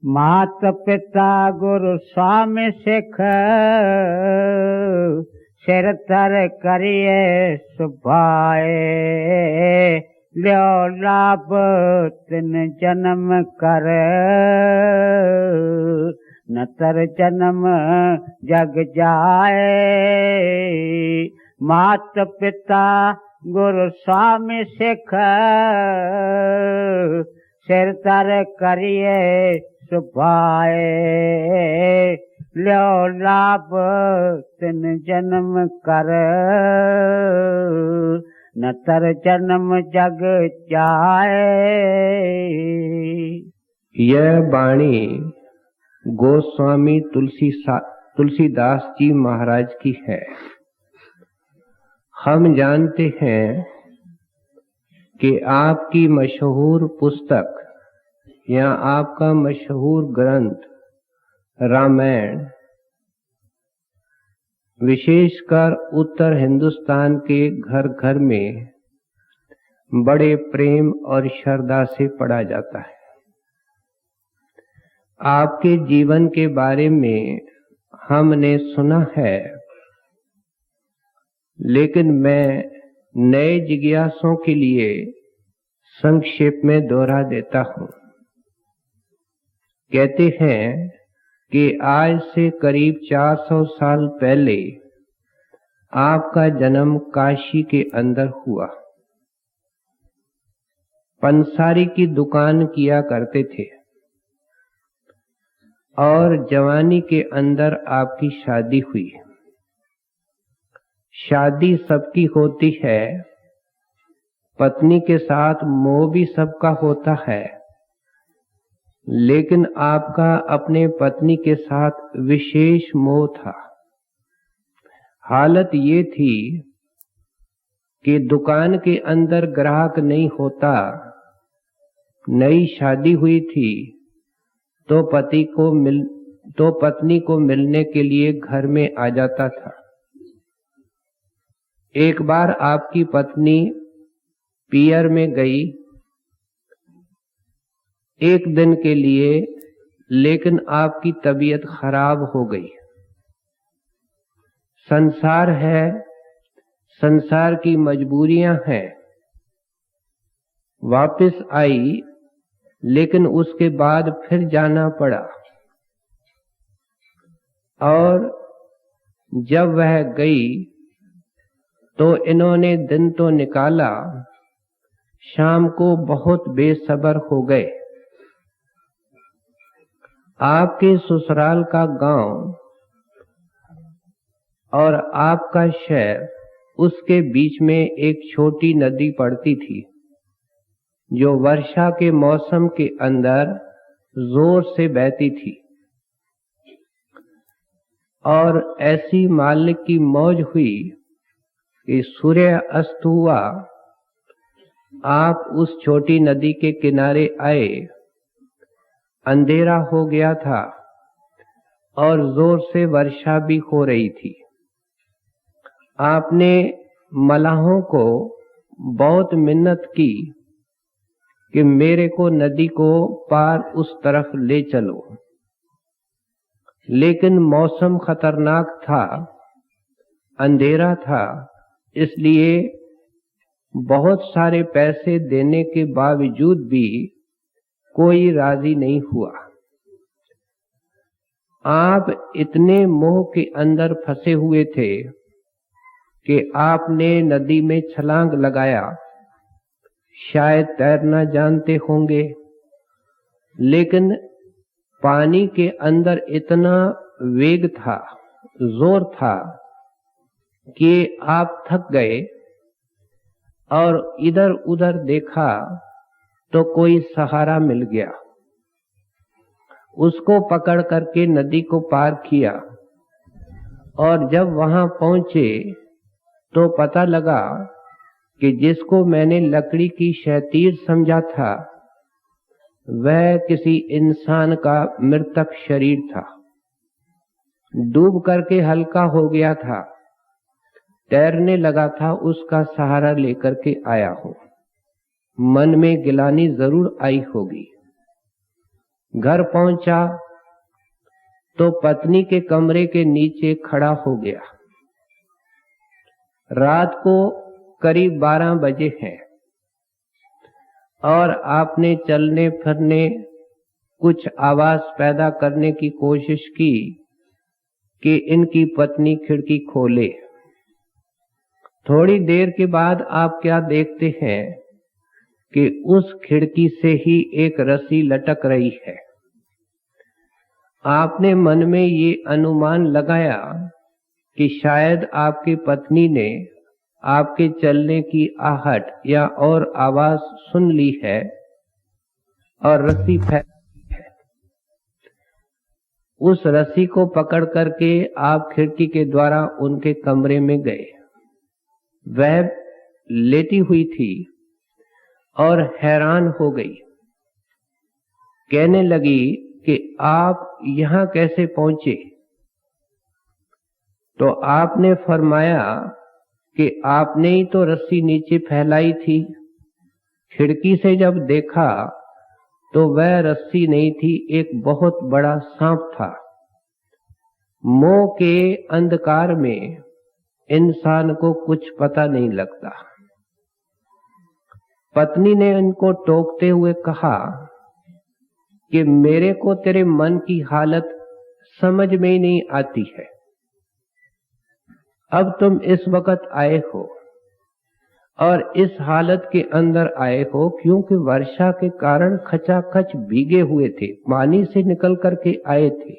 मात पिता गुरु स्वामी सिख सिर तर करिए सुभाए। ल्यो लाभ तिन जन्म कर न तर जन्म जग जाए। मात पिता गुरु स्वामी सिख सिर तर करिए सुभाए। ल्यो लाभ तिन जन्म कर न तर जन्म जग जाए। यह वाणी गोस्वामी तुलसीदास जी महाराज की है। हम जानते हैं कि आपकी मशहूर पुस्तक या आपका मशहूर ग्रंथ रामायण विशेषकर उत्तर हिंदुस्तान के घर घर में बड़े प्रेम और श्रद्धा से पढ़ा जाता है। आपके जीवन के बारे में हमने सुना है, लेकिन मैं नए जिज्ञासुओं के लिए संक्षेप में दोहरा देता हूँ। कहते हैं कि आज से करीब 400 साल पहले आपका जन्म काशी के अंदर हुआ। पंसारी की दुकान किया करते थे और जवानी के अंदर आपकी शादी हुई। शादी सबकी होती है, पत्नी के साथ मोह भी सबका होता है, लेकिन आपका अपने पत्नी के साथ विशेष मोह था। हालत ये थी कि दुकान के अंदर ग्राहक नहीं होता, नई शादी हुई थी, तो पत्नी को मिलने के लिए घर में आ जाता था। एक बार आपकी पत्नी पियर में गई एक दिन के लिए, लेकिन आपकी तबीयत खराब हो गई। संसार है, संसार की मजबूरियां हैं। वापस आई, लेकिन उसके बाद फिर जाना पड़ा। और जब वह गई तो इन्होंने दिन तो निकाला, शाम को बहुत बेसब्र हो गए। आपके ससुराल का गांव और आपका शहर, उसके बीच में एक छोटी नदी पड़ती थी, जो वर्षा के मौसम के अंदर जोर से बहती थी। और ऐसी मालिक की मौज हुई कि सूर्य अस्त हुआ, आप उस छोटी नदी के किनारे आए। अंधेरा हो गया था और जोर से वर्षा भी हो रही थी। आपने मलाहों को बहुत मिन्नत की कि मेरे को नदी को पार उस तरफ ले चलो, लेकिन मौसम खतरनाक था, अंधेरा था, इसलिए बहुत सारे पैसे देने के बावजूद भी कोई राजी नहीं हुआ। आप इतने मोह के अंदर फंसे हुए थे कि आपने नदी में छलांग लगाया। शायद तैरना जानते होंगे, लेकिन पानी के अंदर इतना वेग था, जोर था कि आप थक गए और इधर उधर देखा तो कोई सहारा मिल गया। उसको पकड़ करके नदी को पार किया और जब वहां पहुंचे तो पता लगा कि जिसको मैंने लकड़ी की शतीर समझा था, वह किसी इंसान का मृतक शरीर था। डूब करके हल्का हो गया था, तैरने लगा था, उसका सहारा लेकर के आया हूं। मन में गिलानी जरूर आई होगी। घर पहुंचा तो पत्नी के कमरे के नीचे खड़ा हो गया। रात को करीब 12 बजे हैं और आपने चलने फिरने कुछ आवाज पैदा करने की कोशिश की कि इनकी पत्नी खिड़की खोले। थोड़ी देर के बाद आप क्या देखते हैं कि उस खिड़की से ही एक रस्सी लटक रही है। आपने मन में ये अनुमान लगाया कि शायद आपकी पत्नी ने आपके चलने की आहट या और आवाज सुन ली है और रस्सी फेंक है। उस रस्सी को पकड़ करके आप खिड़की के द्वारा उनके कमरे में गए। वह लेटी हुई थी और हैरान हो गई। कहने लगी कि आप यहां कैसे पहुंचे? तो आपने फरमाया कि आपने ही तो रस्सी नीचे फैलाई थी। खिड़की से जब देखा तो वह रस्सी नहीं थी, एक बहुत बड़ा सांप था। मोह के अंधकार में इंसान को कुछ पता नहीं लगता। पत्नी ने उनको टोकते हुए कहा कि मेरे को तेरे मन की हालत समझ में ही नहीं आती है। अब तुम इस वक्त आए हो और इस हालत के अंदर आए हो क्योंकि वर्षा के कारण खचाखच भीगे हुए थे, पानी से निकल करके आए थे।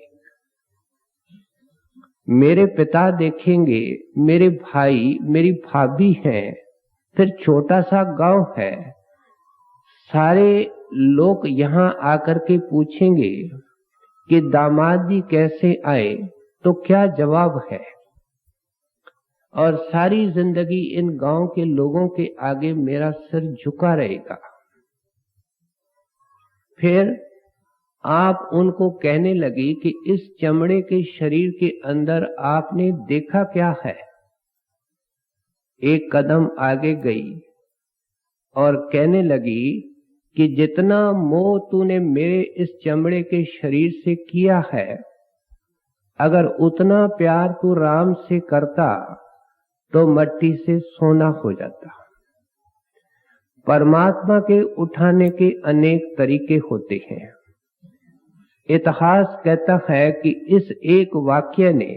मेरे पिता देखेंगे, मेरे भाई, मेरी भाभी हैं, फिर छोटा सा गांव है, सारे लोग यहां आकर के पूछेंगे कि दामाद जी कैसे आए, तो क्या जवाब है? और सारी जिंदगी इन गांव के लोगों के आगे मेरा सिर झुका रहेगा। फिर आप उनको कहने लगी कि इस चमड़े के शरीर के अंदर आपने देखा क्या है? एक कदम आगे गई और कहने लगी कि जितना मोह तूने मेरे इस चमड़े के शरीर से किया है, अगर उतना प्यार तू राम से करता तो मट्टी से सोना हो जाता। परमात्मा के उठाने के अनेक तरीके होते हैं। इतिहास कहता है कि इस एक वाक्य ने,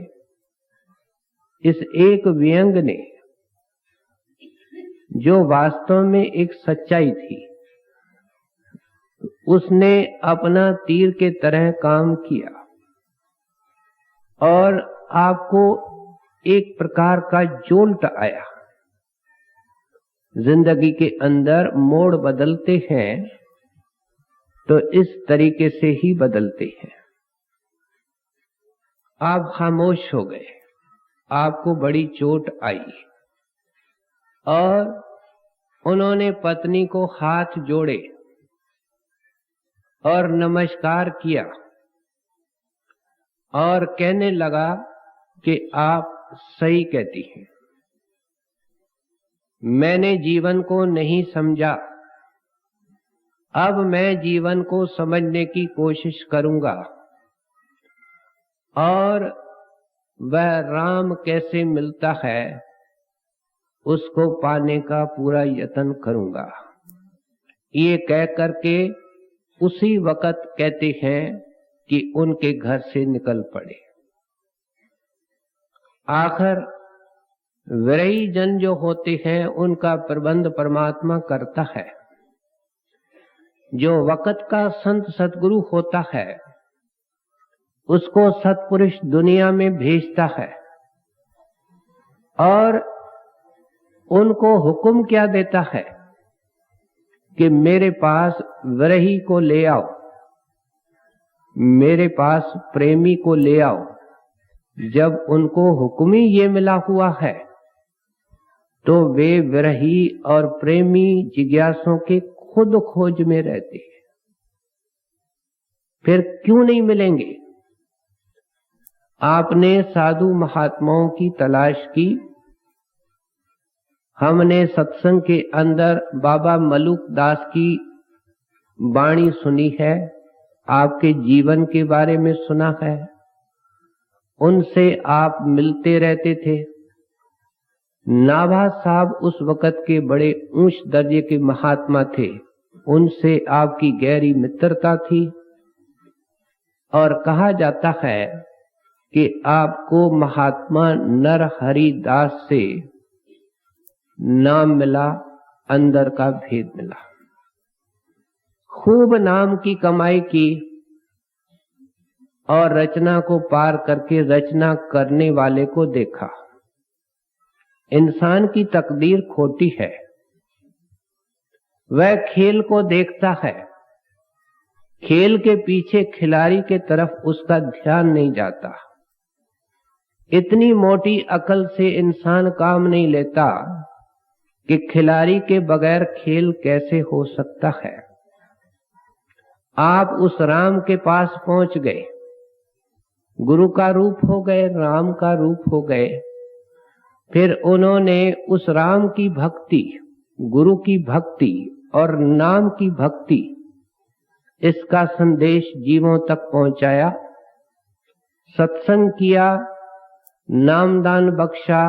इस एक व्यंग ने, जो वास्तव में एक सच्चाई थी, उसने अपना तीर के तरह काम किया और आपको एक प्रकार का जोल्ट आया। जिंदगी के अंदर मोड़ बदलते हैं तो इस तरीके से ही बदलते हैं। आप खामोश हो गए, आपको बड़ी चोट आई और उन्होंने पत्नी को हाथ जोड़े और नमस्कार किया और कहने लगा कि आप सही कहती हैं, मैंने जीवन को नहीं समझा, अब मैं जीवन को समझने की कोशिश करूंगा और वह राम कैसे मिलता है उसको पाने का पूरा यत्न करूंगा। ये कह करके उसी वक्त कहते हैं कि उनके घर से निकल पड़े। आखिर विरही जन जो होते हैं उनका प्रबंध परमात्मा करता है। जो वक्त का संत सतगुरु होता है उसको सत्पुरुष दुनिया में भेजता है और उनको हुक्म क्या देता है कि मेरे पास विरही को ले आओ, मेरे पास प्रेमी को ले आओ। जब उनको हुक्म ही ये मिला हुआ है तो वे विरही और प्रेमी जिज्ञासों के खुद खोज में रहते हैं। फिर क्यों नहीं मिलेंगे? आपने साधु महात्माओं की तलाश की। हमने सत्संग के अंदर बाबा मलुक दास की वाणी सुनी है, आपके जीवन के बारे में सुना है, उनसे आप मिलते रहते थे। नाभा साहब उस वक़्त के बड़े ऊंच दर्जे के महात्मा थे, उनसे आपकी गहरी मित्रता थी और कहा जाता है कि आपको महात्मा नरहरि दास से नाम मिला, अंदर का भेद मिला। खूब नाम की कमाई की और रचना को पार करके रचना करने वाले को देखा। इंसान की तकदीर खोटी है, वह खेल को देखता है, खेल के पीछे खिलाड़ी के तरफ उसका ध्यान नहीं जाता। इतनी मोटी अकल से इंसान काम नहीं लेता कि खिलाड़ी के बगैर खेल कैसे हो सकता है। आप उस राम के पास पहुंच गए, गुरु का रूप हो गए, राम का रूप हो गए। फिर उन्होंने उस राम की भक्ति, गुरु की भक्ति और नाम की भक्ति, इसका संदेश जीवों तक पहुंचाया, सत्संग किया, नामदान बख्शा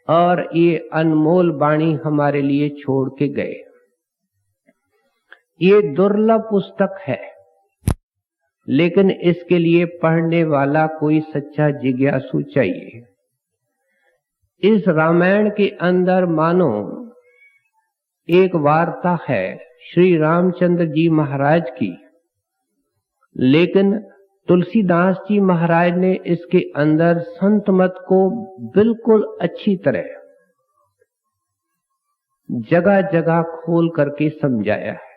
और ये अनमोल वाणी हमारे लिए छोड़ के गए। ये दुर्लभ पुस्तक है, लेकिन इसके लिए पढ़ने वाला कोई सच्चा जिज्ञासु चाहिए। इस रामायण के अंदर मानो एक वार्ता है श्री रामचंद्र जी महाराज की, लेकिन तुलसीदास जी महाराज ने इसके अंदर संत मत को बिल्कुल अच्छी तरह जगह जगह खोल करके समझाया है।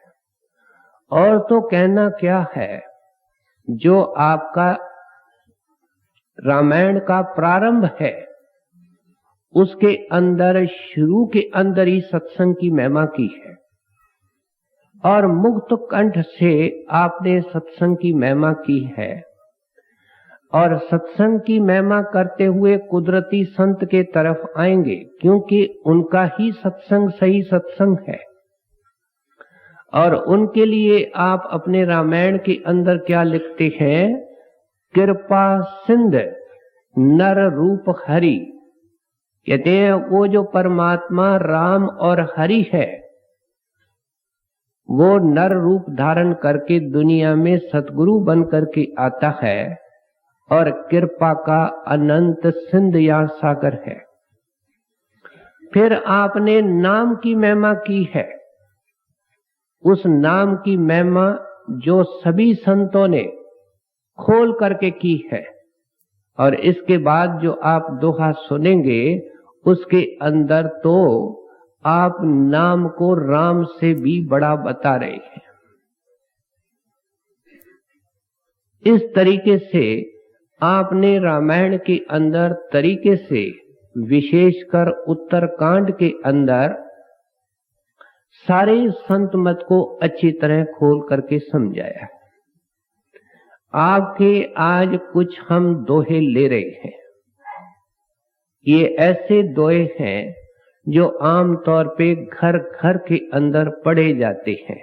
और तो कहना क्या है, जो आपका रामायण का प्रारंभ है उसके अंदर, शुरू के अंदर ही सत्संग की महिमा की है और मुक्त कंठ से आपने सत्संग की महिमा की है। और सत्संग की महिमा करते हुए कुदरती संत के तरफ आएंगे, क्योंकि उनका ही सत्संग सही सत्संग है। और उनके लिए आप अपने रामायण के अंदर क्या लिखते हैं? कृपा सिंध नर रूप हरि। कहते हैं वो जो परमात्मा राम और हरि है, वो नर रूप धारण करके दुनिया में सतगुरु बन करके आता है और कृपा का अनंत सिंध या सागर है। फिर आपने नाम की महिमा की है, उस नाम की महिमा जो सभी संतों ने खोल करके की है। और इसके बाद जो आप दोहा सुनेंगे उसके अंदर तो आप नाम को राम से भी बड़ा बता रहे हैं। इस तरीके से आपने रामायण के अंदर तरीके से, विशेषकर उत्तरकांड के अंदर सारे संत मत को अच्छी तरह खोल करके समझाया। आपके आज कुछ हम दोहे ले रहे हैं, ये ऐसे दोहे हैं जो आम तौर पे घर घर के अंदर पढ़े जाते हैं,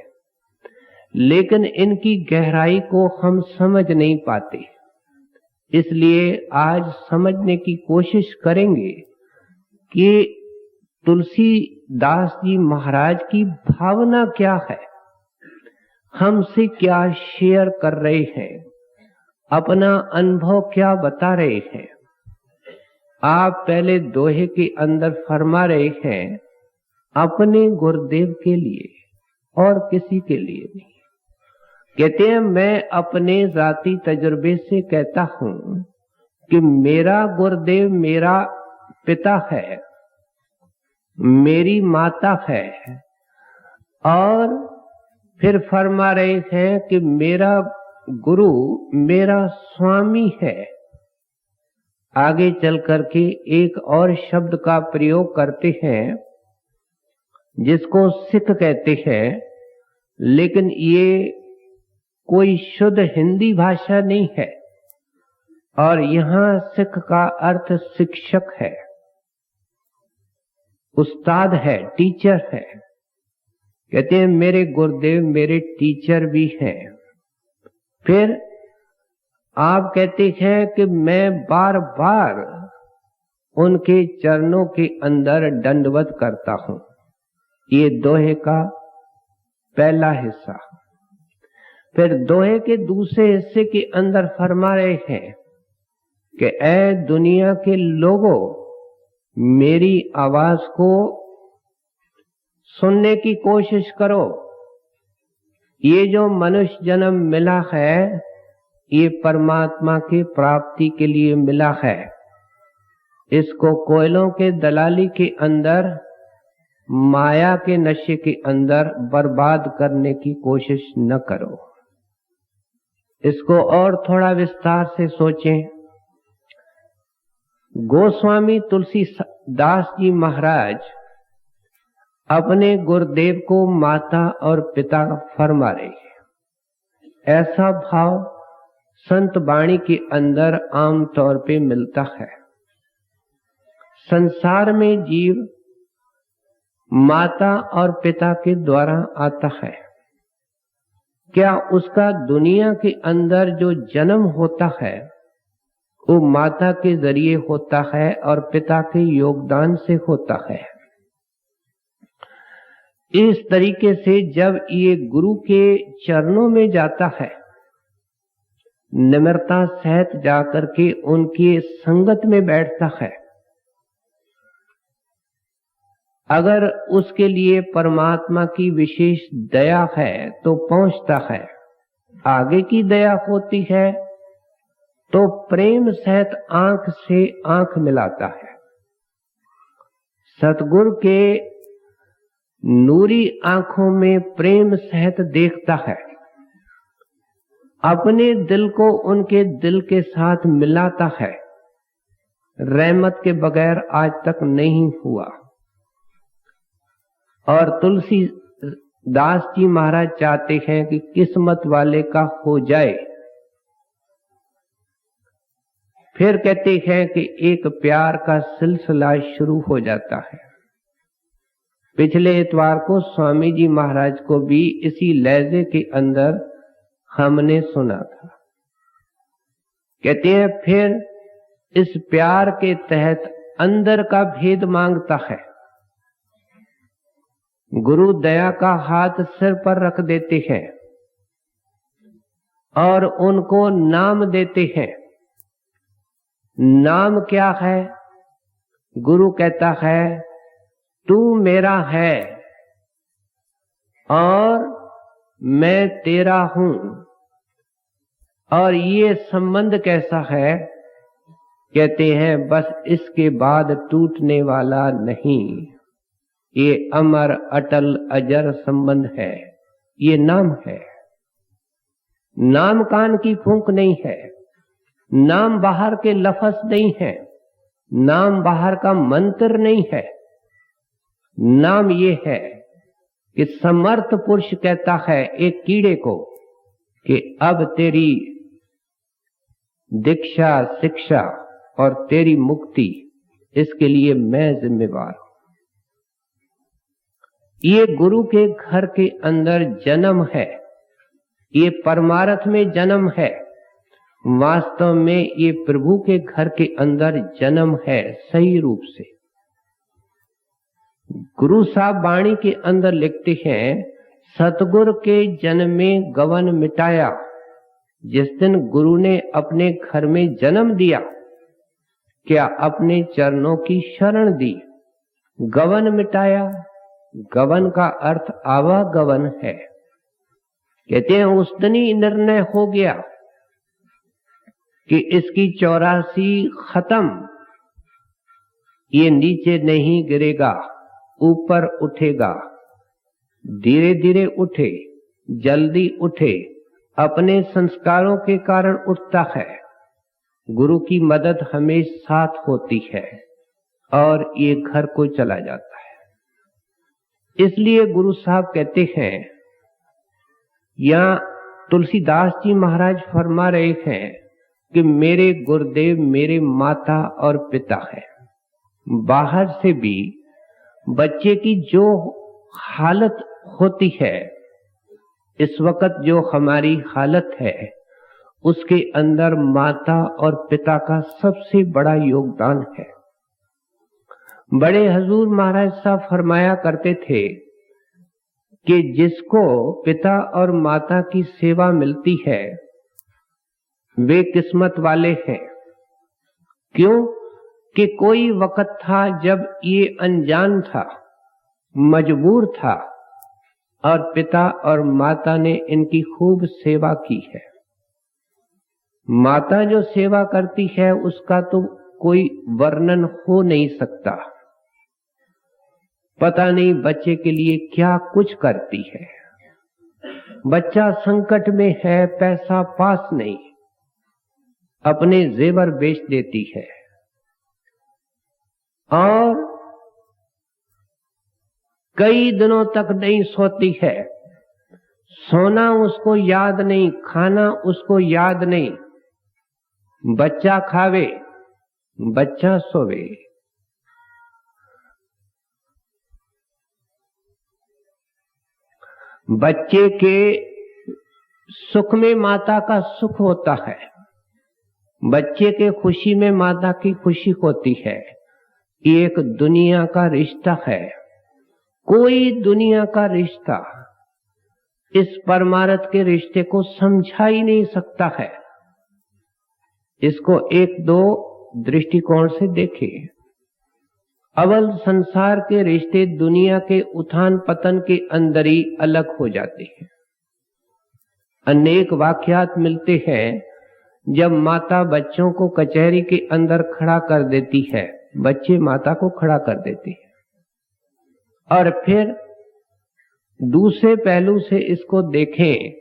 लेकिन इनकी गहराई को हम समझ नहीं पाते। इसलिए आज समझने की कोशिश करेंगे कि तुलसीदास जी महाराज की भावना क्या है, हमसे क्या शेयर कर रहे हैं, अपना अनुभव क्या बता रहे हैं। आप पहले दोहे के अंदर फरमा रहे हैं, अपने गुरुदेव के लिए और किसी के लिए नहीं। कहते हैं मैं अपने जाती तजुर्बे से कहता हूं कि मेरा गुरुदेव मेरा पिता है, मेरी माता है। और फिर फरमा रहे हैं कि मेरा गुरु मेरा स्वामी है। आगे चल करके एक और शब्द का प्रयोग करते हैं जिसको सिख कहते हैं, लेकिन ये कोई शुद्ध हिंदी भाषा नहीं है और यहां सिख का अर्थ शिक्षक है, उस्ताद है, टीचर है। कहते हैं मेरे गुरुदेव मेरे टीचर भी हैं। फिर आप कहते हैं कि मैं बार बार उनके चरणों के अंदर दंडवत करता हूं। ये दोहे का पहला हिस्सा। फिर दोहे के दूसरे हिस्से के अंदर फरमा रहे हैं कि ऐ दुनिया के लोगों, मेरी आवाज को सुनने की कोशिश करो। ये जो मनुष्य जन्म मिला है, ये परमात्मा की प्राप्ति के लिए मिला है। इसको कोयलों के दलाली के अंदर, माया के नशे के अंदर बर्बाद करने की कोशिश न करो। इसको और थोड़ा विस्तार से सोचें। गोस्वामी तुलसीदास जी महाराज अपने गुरुदेव को माता और पिता फरमा रहे हैं। ऐसा भाव संत वाणी के अंदर आम तौर पे मिलता है। संसार में जीव माता और पिता के द्वारा आता है। क्या उसका दुनिया के अंदर जो जन्म होता है वो माता के जरिए होता है और पिता के योगदान से होता है। इस तरीके से जब ये गुरु के चरणों में जाता है, निम्रता सहित जाकर के उनकी संगत में बैठता है, अगर उसके लिए परमात्मा की विशेष दया है तो पहुंचता है। आगे की दया होती है तो प्रेम सहित आंख से आंख मिलाता है। सतगुरु के नूरी आंखों में प्रेम सहित देखता है। अपने दिल को उनके दिल के साथ मिलाता है। रहमत के बगैर आज तक नहीं हुआ। और तुलसीदास जी महाराज चाहते हैं कि किस्मत वाले का हो जाए। फिर कहते हैं कि एक प्यार का सिलसिला शुरू हो जाता है। पिछले इतवार को स्वामी जी महाराज को भी इसी लहजे के अंदर हमने सुना था। कहते हैं फिर इस प्यार के तहत अंदर का भेद मांगता है। गुरु दया का हाथ सिर पर रख देते हैं और उनको नाम देते हैं। नाम क्या है? गुरु कहता है तू मेरा है और मैं तेरा हूं। और ये संबंध कैसा है? कहते हैं बस इसके बाद टूटने वाला नहीं। ये अमर अटल अजर संबंध है। ये नाम है। नाम कान की फूंक नहीं है। नाम बाहर के लफ्ज नहीं है। नाम बाहर का मंत्र नहीं है। नाम ये है कि समर्थ पुरुष कहता है एक कीड़े को कि अब तेरी दीक्षा, शिक्षा और तेरी मुक्ति, इसके लिए मैं जिम्मेवार हूं। ये गुरु के घर के अंदर जन्म है। ये परमार्थ में जन्म है। वास्तव में ये प्रभु के घर के अंदर जन्म है सही रूप से। गुरु साहब वाणी के अंदर लिखते हैं सतगुरु के जन्म में गवन मिटाया। जिस दिन गुरु ने अपने घर में जन्म दिया, क्या अपने चरणों की शरण दी, गवन मिटाया। गवन का अर्थ आवागवन है। कहते हैं उस दिन ही निर्णय हो गया कि इसकी 84 खत्म। ये नीचे नहीं गिरेगा, ऊपर उठेगा। धीरे धीरे उठे, जल्दी उठे, अपने संस्कारों के कारण उठता है। गुरु की मदद हमेशा साथ होती है और ये घर को चला जाता है। इसलिए गुरु साहब कहते हैं, या तुलसीदास जी महाराज फरमा रहे हैं कि मेरे गुरुदेव मेरे माता और पिता है। बाहर से भी बच्चे की जो हालत होती है, इस वक्त जो हमारी हालत है, उसके अंदर माता और पिता का सबसे बड़ा योगदान है। बड़े हजूर महाराज साहब फरमाया करते थे कि जिसको पिता और माता की सेवा मिलती है वे किस्मत वाले हैं। क्यों कि कोई वक्त था जब ये अनजान था, मजबूर था, और पिता और माता ने इनकी खूब सेवा की है। माता जो सेवा करती है उसका तो कोई वर्णन हो नहीं सकता। पता नहीं बच्चे के लिए क्या कुछ करती है। बच्चा संकट में है, पैसा पास नहीं, अपने जेवर बेच देती है और कई दिनों तक नहीं सोती है। सोना उसको याद नहीं, खाना उसको याद नहीं। बच्चा खावे, बच्चा सोवे। बच्चे के सुख में माता का सुख होता है, बच्चे के खुशी में माता की खुशी होती है। ये एक दुनिया का रिश्ता है। कोई दुनिया का रिश्ता इस परमार्थ के रिश्ते को समझा ही नहीं सकता है। इसको एक दो दृष्टिकोण से देखें। अवल संसार के रिश्ते दुनिया के उत्थान पतन के अंदर ही अलग हो जाते हैं। अनेक वाकयात मिलते हैं जब माता बच्चों को कचहरी के अंदर खड़ा कर देती है, बच्चे माता को खड़ा कर देते हैं। और फिर दूसरे पहलू से इसको देखें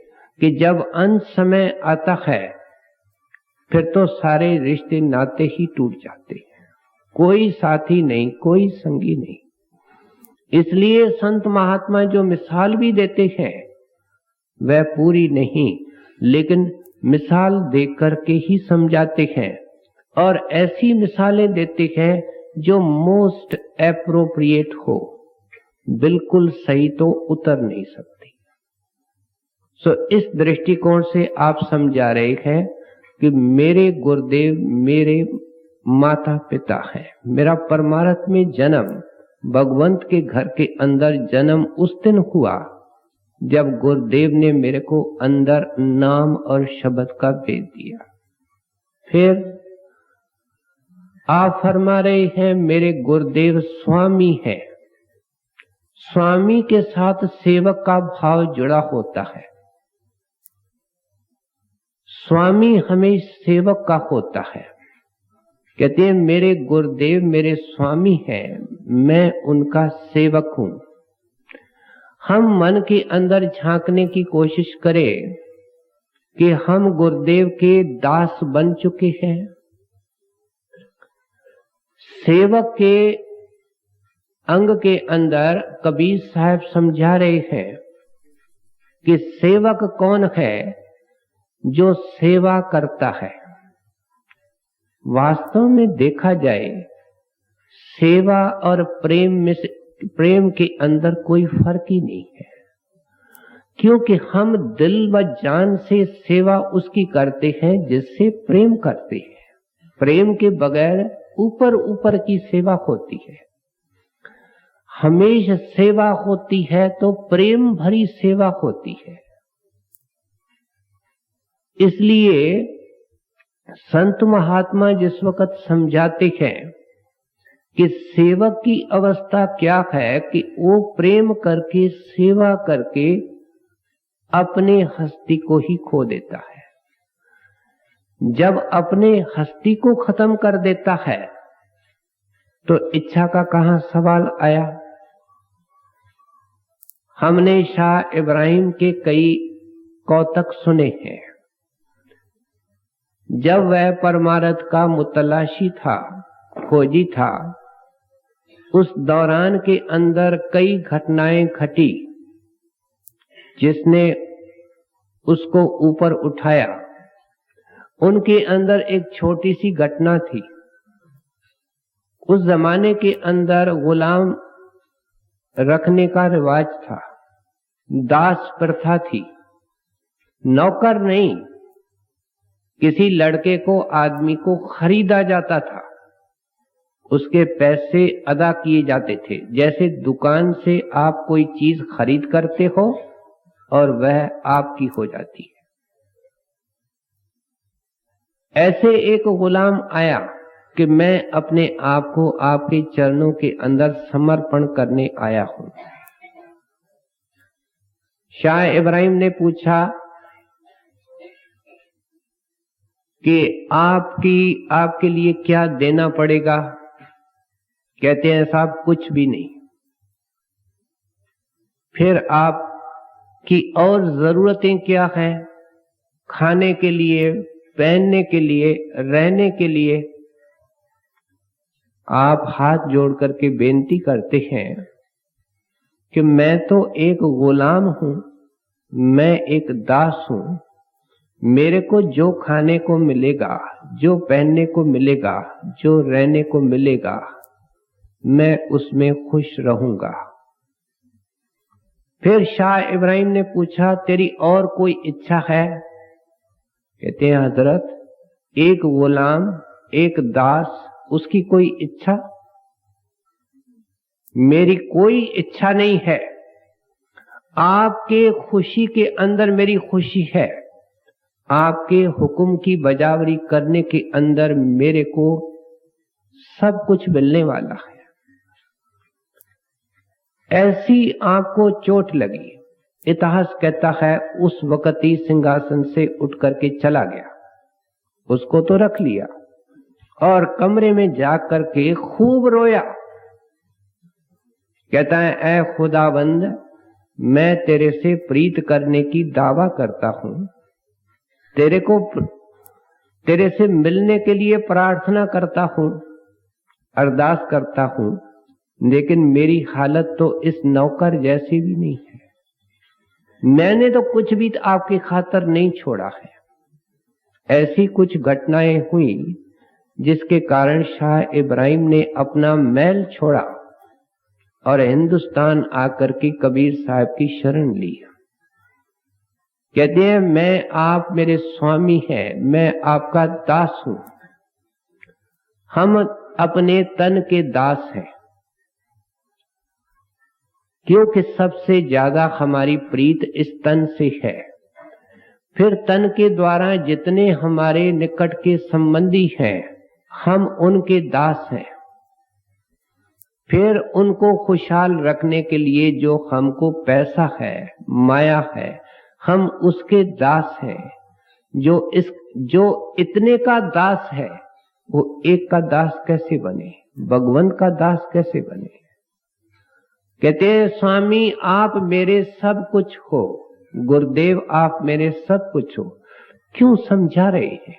कि जब अंत समय आता है फिर तो सारे रिश्ते नाते ही टूट जाते हैं। कोई साथी नहीं, कोई संगी नहीं। इसलिए संत महात्मा जो मिसाल भी देते हैं वह पूरी नहीं, लेकिन मिसाल देकर करके ही समझाते हैं और ऐसी मिसालें देते हैं जो मोस्ट एप्रोप्रिएट हो। बिल्कुल सही तो उतर नहीं सकती। इस दृष्टिकोण से आप समझा रहे हैं कि मेरे गुरुदेव मेरे माता पिता हैं। मेरा परमार्थ में जन्म, भगवंत के घर के अंदर जन्म उस दिन हुआ जब गुरुदेव ने मेरे को अंदर नाम और शब्द का भेद दिया। फिर आप फरमा रहे हैं मेरे गुरुदेव स्वामी हैं। स्वामी के साथ सेवक का भाव जुड़ा होता है। स्वामी हमें सेवक का होता है। कहते हैं मेरे गुरुदेव मेरे स्वामी हैं, मैं उनका सेवक हूं। हम मन के अंदर झांकने की कोशिश करें कि हम गुरुदेव के दास बन चुके हैं। सेवक के अंग के अंदर कबीर साहब समझा रहे हैं कि सेवक कौन है? जो सेवा करता है। वास्तव में देखा जाए सेवा और प्रेम के अंदर कोई फर्क ही नहीं है, क्योंकि हम दिल व जान से सेवा उसकी करते हैं जिससे प्रेम करते हैं। प्रेम के बगैर ऊपर ऊपर की सेवा होती है। हमेशा सेवा होती है तो प्रेम भरी सेवा होती है। इसलिए संत महात्मा जिस वक्त समझाते हैं कि सेवक की अवस्था क्या है कि वो प्रेम करके सेवा करके अपने हस्ती को ही खो देता है। जब अपने हस्ती को खत्म कर देता है तो इच्छा का कहां सवाल आया। हमने शाह इब्राहिम के कई कौतक सुने हैं। जब वह परमार्थ का मुतलाशी था, खोजी था, उस दौरान के अंदर कई घटनाएं घटी जिसने उसको ऊपर उठाया। उनके अंदर एक छोटी सी घटना थी। उस जमाने के अंदर गुलाम रखने का रिवाज था, दास प्रथा थी, नौकर नहीं। किसी लड़के को, आदमी को खरीदा जाता था, उसके पैसे अदा किए जाते थे। जैसे दुकान से आप कोई चीज खरीद करते हो और वह आपकी हो जाती है। ऐसे एक गुलाम आया कि मैं अपने आप को आपके चरणों के अंदर समर्पण करने आया हूं। शाह इब्राहिम ने पूछा कि आपके लिए क्या देना पड़ेगा? कहते हैं साहब कुछ भी नहीं। फिर आपकी और जरूरतें क्या हैं? खाने के लिए, पहनने के लिए, रहने के लिए। आप हाथ जोड़ करके बेनती करते हैं कि मैं तो एक गुलाम हूं, मैं एक दास हूं, मेरे को जो खाने को मिलेगा, जो पहनने को मिलेगा, जो रहने को मिलेगा, मैं उसमें खुश रहूंगा। फिर शाह इब्राहिम ने पूछा तेरी और कोई इच्छा है? कहते हैं हजरत, एक गुलाम, एक दास, उसकी कोई इच्छा? मेरी कोई इच्छा नहीं है। आपके खुशी के अंदर मेरी खुशी है। आपके हुक्म की बजावरी करने के अंदर मेरे को सब कुछ मिलने वाला है। ऐसी आंख को चोट लगी। इतिहास कहता है उस वक्त ही सिंहासन से उठ करके चला गया। उसको तो रख लिया और कमरे में जाकर के खूब रोया। कहता है ऐ खुदाबंद, मैं तेरे से प्रीत करने की दावा करता हूं, तेरे से मिलने के लिए प्रार्थना करता हूं, अरदास करता हूं, लेकिन मेरी हालत तो इस नौकर जैसी भी नहीं है। मैंने तो कुछ भी आपकी खातर नहीं छोड़ा है। ऐसी कुछ घटनाएं हुई जिसके कारण शाह इब्राहिम ने अपना महल छोड़ा और हिंदुस्तान आकर के कबीर साहब की शरण ली। कहते हैं आप मेरे स्वामी हैं, मैं आपका दास हूं। हम अपने तन के दास हैं, क्योंकि सबसे ज्यादा हमारी प्रीत इस तन से है। फिर तन के द्वारा जितने हमारे निकट के संबंधी हैं, हम उनके दास हैं। फिर उनको खुशहाल रखने के लिए जो हमको पैसा है, माया है, हम उसके दास हैं। जो इतने का दास है वो एक का दास कैसे बने, भगवंत का दास कैसे बने? कहते हैं स्वामी आप मेरे सब कुछ हो, गुरुदेव आप मेरे सब कुछ हो। क्यों समझा रहे हैं?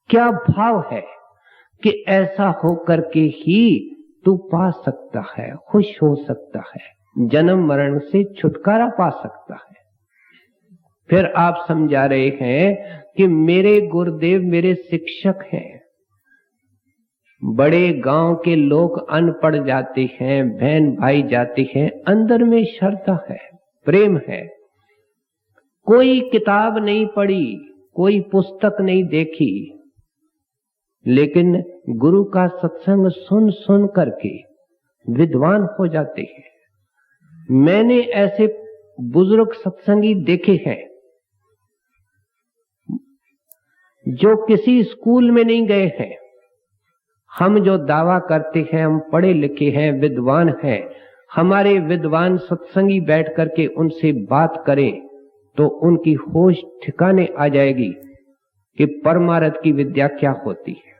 क्या भाव है कि ऐसा हो करके ही तू पा सकता है, खुश हो सकता है, जन्म मरण से छुटकारा पा सकता है। फिर आप समझा रहे हैं कि मेरे गुरुदेव मेरे शिक्षक हैं। बड़े गांव के लोग अनपढ़ जाते हैं, बहन भाई जाते हैं, अंदर में श्रद्धा है, प्रेम है। कोई किताब नहीं पढ़ी, कोई पुस्तक नहीं देखी, लेकिन गुरु का सत्संग सुन सुन करके विद्वान हो जाते हैं। मैंने ऐसे बुजुर्ग सत्संगी देखे हैं जो किसी स्कूल में नहीं गए हैं। हम जो दावा करते हैं हम पढ़े लिखे हैं, विद्वान हैं, हमारे विद्वान सत्संगी बैठ करके उनसे बात करें तो उनकी होश ठिकाने आ जाएगी कि परमार्थ की विद्या क्या होती है।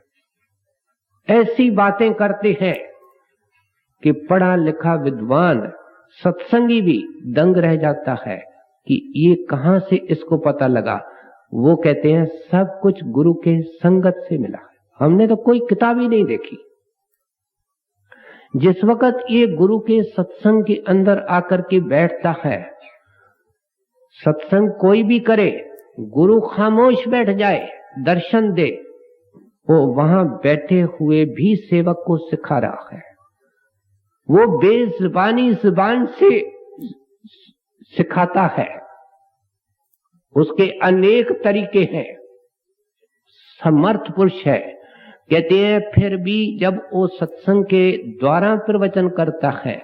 ऐसी बातें करते हैं कि पढ़ा लिखा विद्वान सत्संगी भी दंग रह जाता है कि ये कहां से इसको पता लगा। वो कहते हैं सब कुछ गुरु के संगत से मिला है, हमने तो कोई किताब ही नहीं देखी। जिस वक्त ये गुरु के सत्संग के अंदर आकर के बैठता है, सत्संग कोई भी करे, गुरु खामोश बैठ जाए, दर्शन दे, वो वहां बैठे हुए भी सेवक को सिखा रहा है। वो बेजुबानी जुबान से सिखाता है। उसके अनेक तरीके हैं। समर्थ पुरुष है। कहते हैं फिर भी जब वो सत्संग के द्वारा प्रवचन करता है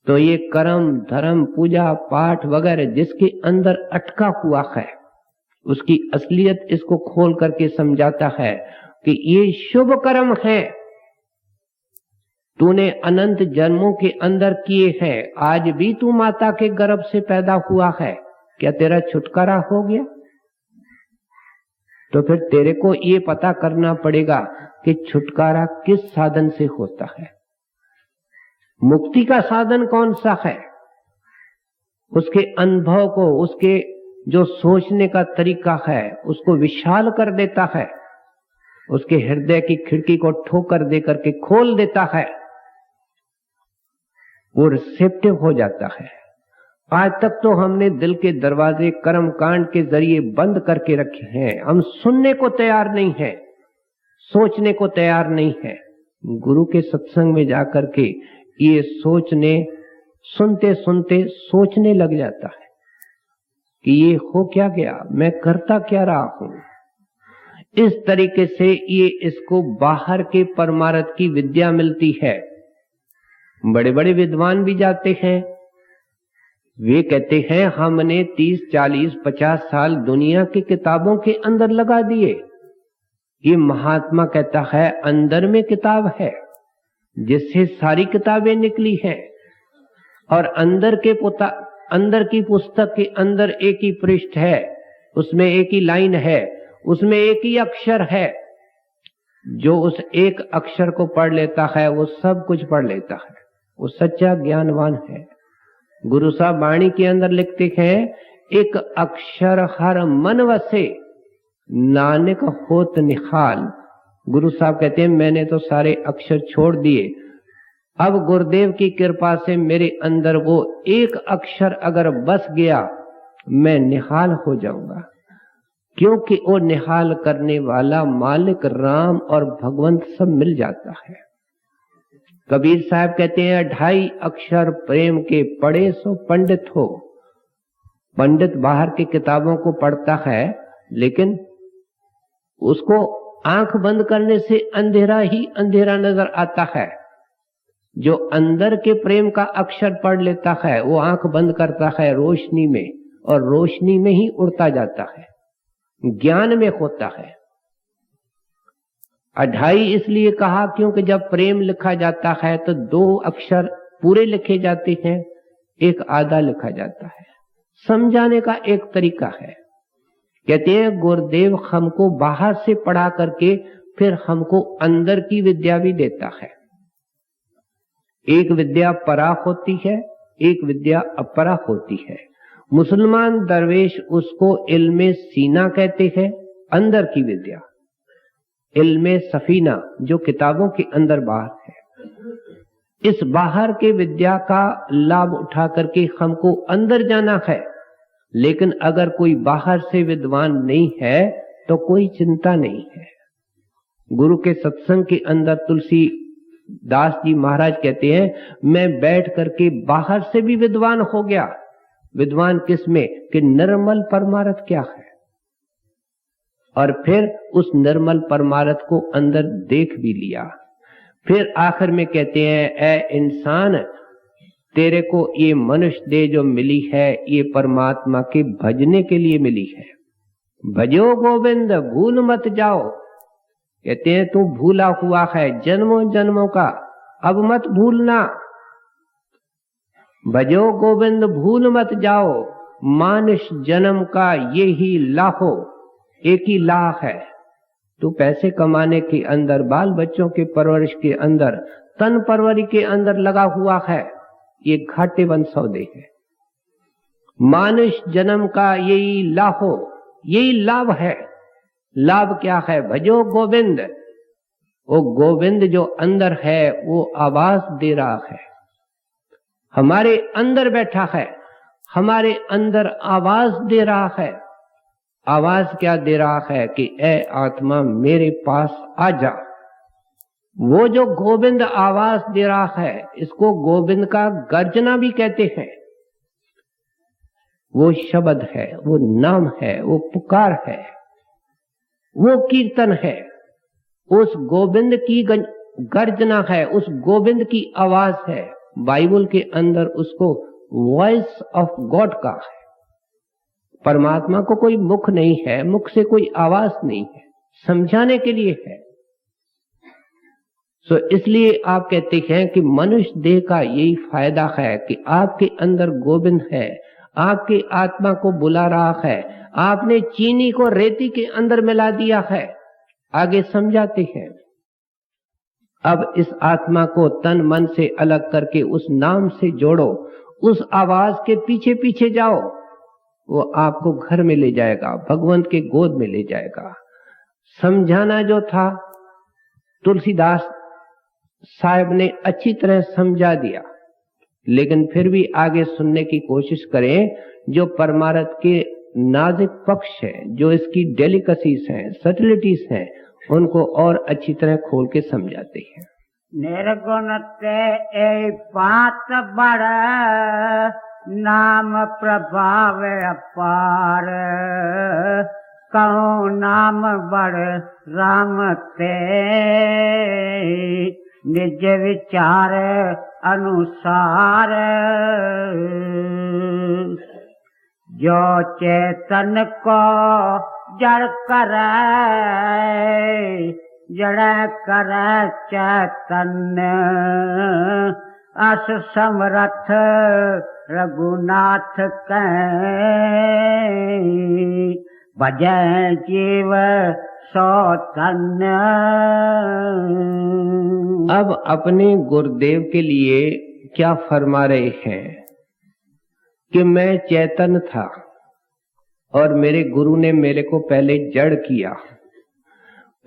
तो ये कर्म धर्म पूजा पाठ वगैरह जिसके अंदर अटका हुआ है उसकी असलियत इसको खोल करके समझाता है कि ये शुभ कर्म है, तूने अनंत जन्मों के अंदर किए हैं, आज भी तू माता के गर्भ से पैदा हुआ है, क्या तेरा छुटकारा हो गया? तो फिर तेरे को ये पता करना पड़ेगा कि छुटकारा किस साधन से होता है, मुक्ति का साधन कौन सा है। उसके अनुभव को, उसके जो सोचने का तरीका है उसको विशाल कर देता है, उसके हृदय की खिड़की को ठोकर दे करके खोल देता है, वो रिसेप्टिव हो जाता है। आज तक तो हमने दिल के दरवाजे कर्म कांड के जरिए बंद करके रखे हैं, हम सुनने को तैयार नहीं है, सोचने को तैयार नहीं है। गुरु के सत्संग में जाकर के ये सोचने, सुनते सुनते सोचने लग जाता है कि ये हो क्या गया, मैं करता क्या रहा हूं। इस तरीके से ये इसको बाहर के परमार्थ की विद्या मिलती है। बड़े बड़े विद्वान भी जाते हैं, वे कहते हैं हमने 30, 40, 50 साल दुनिया की किताबों के अंदर लगा दिए। ये महात्मा कहता है अंदर में किताब है जिससे सारी किताबें निकली हैं, और अंदर की पुस्तक के अंदर एक ही पृष्ठ है, उसमें एक ही लाइन है, उसमें एक ही अक्षर है। जो उस एक अक्षर को पढ़ लेता है वो सब कुछ पढ़ लेता है, वो सच्चा ज्ञानवान है। गुरु साहब वाणी के अंदर लिखते हैं एक अक्षर हर मन वसे नानक होत निहाल। गुरु साहब कहते हैं मैंने तो सारे अक्षर छोड़ दिए, अब गुरुदेव की कृपा से मेरे अंदर वो एक अक्षर अगर बस गया मैं निहाल हो जाऊंगा, क्योंकि वो निहाल करने वाला मालिक राम और भगवंत सब मिल जाता है। कबीर साहब कहते हैं 2.5 अक्षर प्रेम के पढ़े सो पंडित हो। पंडित बाहर की किताबों को पढ़ता है लेकिन उसको आंख बंद करने से अंधेरा ही अंधेरा नजर आता है। जो अंदर के प्रेम का अक्षर पढ़ लेता है वो आंख बंद करता है रोशनी में, और रोशनी में ही उड़ता जाता है, ज्ञान में होता है। 2.5 इसलिए कहा क्योंकि जब प्रेम लिखा जाता है तो 2 अक्षर पूरे लिखे जाते हैं, एक आधा लिखा जाता है। समझाने का एक तरीका है। कहते हैं गुरुदेव हमको बाहर से पढ़ा करके फिर हमको अंदर की विद्या भी देता है। एक विद्या परा होती है, एक विद्या अपरा होती है। मुसलमान दरवेश उसको इल्मे सीना कहते हैं, अंदर की विद्या। इल्मे सफीना जो किताबों के अंदर बाहर है। इस बाहर के विद्या का लाभ उठा करके हमको अंदर जाना है, लेकिन अगर कोई बाहर से विद्वान नहीं है तो कोई चिंता नहीं है। गुरु के सत्संग के अंदर तुलसी दास जी महाराज कहते हैं मैं बैठ करके बाहर से भी विद्वान हो गया। विद्वान किस में? कि निर्मल परमार्थ क्या है, और फिर उस निर्मल परमार्थ को अंदर देख भी लिया। फिर आखिर में कहते हैं ए इंसान, तेरे को ये मनुष्य देह जो मिली है ये परमात्मा के भजने के लिए मिली है। भजो गोविंद भूल मत जाओ। कहते हैं तू भूला हुआ है जन्मों जन्मों का, अब मत भूलना। भजो गोविंद भूल मत जाओ, मानुष जन्म का ये ही लाहो, एक ही लाह है। तू पैसे कमाने के अंदर, बाल बच्चों के परवरिश के अंदर, तन परवरी के अंदर लगा हुआ है, ये घाटे बंद सौदे है। मानुष जन्म का यही लाहो, यही लाभ है। लाभ क्या है? भजो गोविंद। वो गोविंद जो अंदर है वो आवाज दे रहा है, हमारे अंदर बैठा है, हमारे अंदर आवाज दे रहा है। आवाज क्या दे रहा है? कि ए आत्मा मेरे पास आ जा। वो जो गोविंद आवाज दे रहा है इसको गोविंद का गर्जना भी कहते हैं। वो शब्द है, वो नाम है, वो पुकार है। वो कीर्तन है, उस गोविंद की गर्जना है, उस गोविंद की आवाज है। बाइबल के अंदर उसको वॉइस ऑफ गॉड का है। परमात्मा को कोई मुख नहीं है, मुख से कोई आवाज नहीं है, समझाने के लिए है। सो इसलिए आप कहते हैं कि मनुष्य देह का यही फायदा है कि आपके अंदर गोविंद है, आपके आत्मा को बुला रहा है। आपने चीनी को रेती के अंदर मिला दिया है, आगे समझाते हैं। अब इस आत्मा को तन मन से अलग करके उस नाम से जोड़ो, उस आवाज के पीछे पीछे जाओ, वो आपको घर में ले जाएगा, भगवंत के गोद में ले जाएगा। समझाना जो था तुलसीदास साहब ने अच्छी तरह समझा दिया, लेकिन फिर भी आगे सुनने की कोशिश करें। जो परमार्थ के नाजुक पक्ष है, जो इसकी डेलिकेसीज हैं, सटलिटीज हैं, उनको और अच्छी तरह खोल के समझाते हैं। निर्गुण ते ए पात बड़, नाम प्रभाव अपार। कहो नाम बड़ राम ते, निज विचार अनुसार। जो चेतन को जड़ करे, जड़ करे चैतन्य। अस समरथ रघुनाथ कै, भजै जीव सौतन्य। अब अपने गुरुदेव के लिए क्या फरमा रहे हैं कि मैं चेतन था और मेरे गुरु ने मेरे को पहले जड़ किया,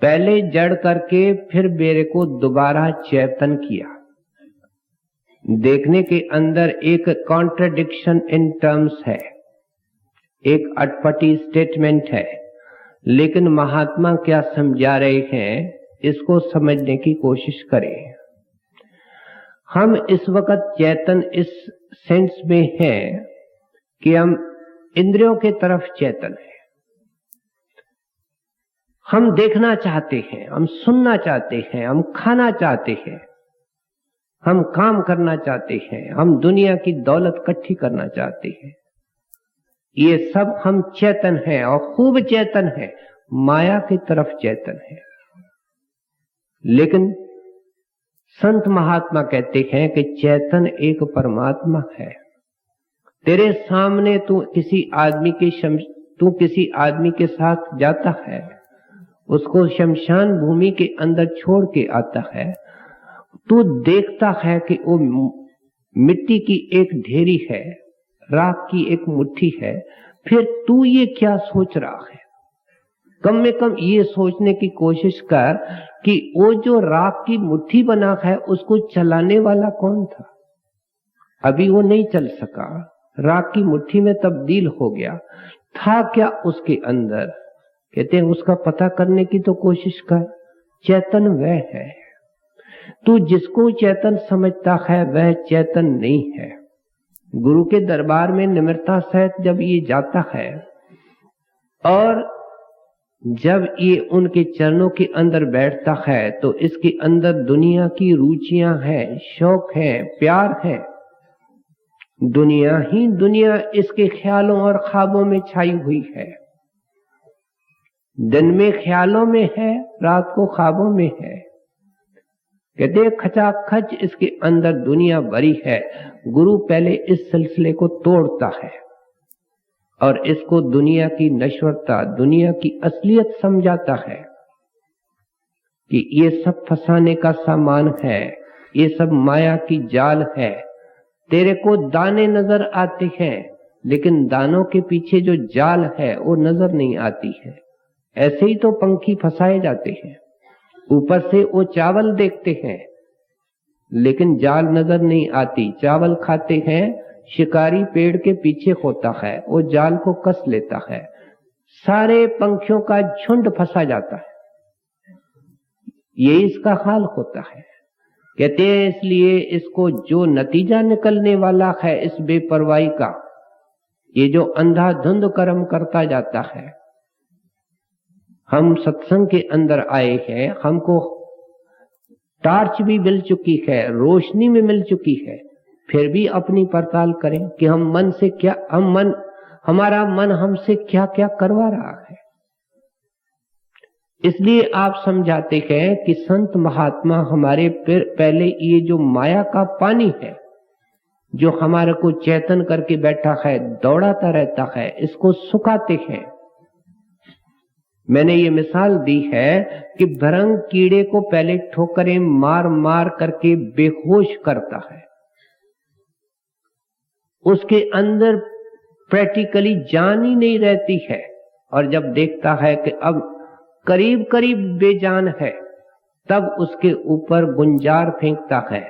पहले जड़ करके फिर मेरे को दोबारा चेतन किया। देखने के अंदर एक कॉन्ट्रडिक्शन इन टर्म्स है, एक अटपटी स्टेटमेंट है, लेकिन महात्मा क्या समझा रहे हैं इसको समझने की कोशिश करें। हम इस वक्त चेतन इस सेंस में हैं कि हम इंद्रियों के तरफ चेतन हैं। हम देखना चाहते हैं, हम सुनना चाहते हैं, हम खाना चाहते हैं, हम काम करना चाहते हैं, हम दुनिया की दौलत इकट्ठी करना चाहते हैं। ये सब हम चेतन हैं और खूब चेतन हैं, माया की तरफ चेतन है। लेकिन संत महात्मा कहते हैं कि चेतन एक परमात्मा है। तेरे सामने तू किसी आदमी के साथ जाता है, उसको शमशान भूमि के अंदर छोड़ के आता है, तू देखता है कि वो मिट्टी की एक ढेरी है, राख की एक मुट्ठी है, फिर तू ये क्या सोच रहा है? कम में कम ये सोचने की कोशिश कर कि वो जो राख की मुट्ठी बना है उसको चलाने वाला कौन था? अभी वो नहीं चल सका, राख की मुट्ठी में तब्दील हो गया, था क्या उसके अंदर? कहते हैं उसका पता करने की तो कोशिश कर। चेतन वह है, तू जिसको चेतन समझता है वह चेतन नहीं है। गुरु के दरबार में निम्रता सहित जब ये जाता है और जब ये उनके चरणों के अंदर बैठता है तो इसके अंदर दुनिया की रुचियां हैं, शौक हैं, प्यार है। दुनिया ही दुनिया इसके ख्यालों और ख्वाबों में छाई हुई है। दिन में ख्यालों में है, रात को ख्वाबों में है। कहते खचाखच इसके अंदर दुनिया भरी है। गुरु पहले इस सिलसिले को तोड़ता है और इसको दुनिया की नश्वरता, दुनिया की असलियत समझाता है कि ये सब फंसाने का सामान है, ये सब माया की जाल है। तेरे को दाने नजर आते हैं, लेकिन दानों के पीछे जो जाल है वो नजर नहीं आती है। ऐसे ही तो पंखी फंसाए जाते हैं, ऊपर से वो चावल देखते हैं लेकिन जाल नजर नहीं आती। चावल खाते हैं, शिकारी पेड़ के पीछे होता है, वो जाल को कस लेता है, सारे पंखियों का झुंड फंसा जाता है। ये इसका हाल होता है। कहते हैं इसलिए इसको जो नतीजा निकलने वाला है इस बेपरवाही का, ये जो अंधाधुंध कर्म करता जाता है, हम सत्संग के अंदर आए हैं, हमको टार्च भी मिल चुकी है, रोशनी में मिल चुकी है, फिर भी अपनी पड़ताल करें कि हम मन से क्या, हमारा मन हमसे क्या क्या करवा रहा है। इसलिए आप समझाते हैं कि संत महात्मा हमारे पहले ये जो माया का पानी है, जो हमारे को चेतन करके बैठा है, दौड़ाता रहता है, इसको सुखाते हैं। मैंने ये मिसाल दी है कि भृंग कीड़े को पहले ठोकरें मार मार करके बेहोश करता है, उसके अंदर प्रैक्टिकली जान ही नहीं रहती है, और जब देखता है कि अब करीब करीब बेजान है, तब उसके ऊपर गुंजार फेंकता है।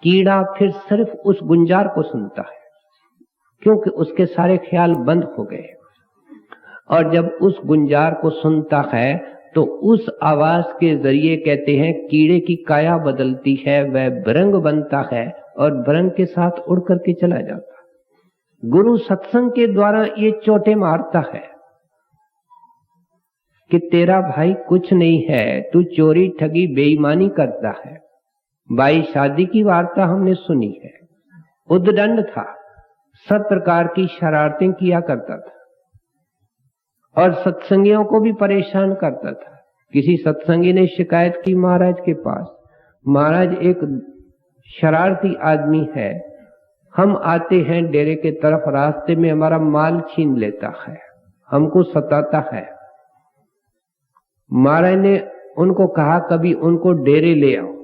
कीड़ा फिर सिर्फ उस गुंजार को सुनता है, क्योंकि उसके सारे ख्याल बंद हो गए। और जब उस गुंजार को सुनता है तो उस आवाज के जरिए कहते हैं कीड़े की काया बदलती है, वह भृंग बनता है और भृंग के साथ उड़ करके चला जाता है। गुरु सत्संग के द्वारा ये चोटें मारता है कि तेरा भाई कुछ नहीं है, तू चोरी ठगी बेईमानी करता है। भाई शादी की वार्ता हमने सुनी है, उद्दंड था, सब प्रकार की शरारतें किया करता था और सत्संगियों को भी परेशान करता था। किसी सत्संगी ने शिकायत की महाराज के पास, महाराज एक शरारती आदमी है, हम आते हैं डेरे के तरफ, रास्ते में हमारा माल छीन लेता है, हमको सताता है। महाराज ने उनको कहा कभी उनको डेरे ले आओ।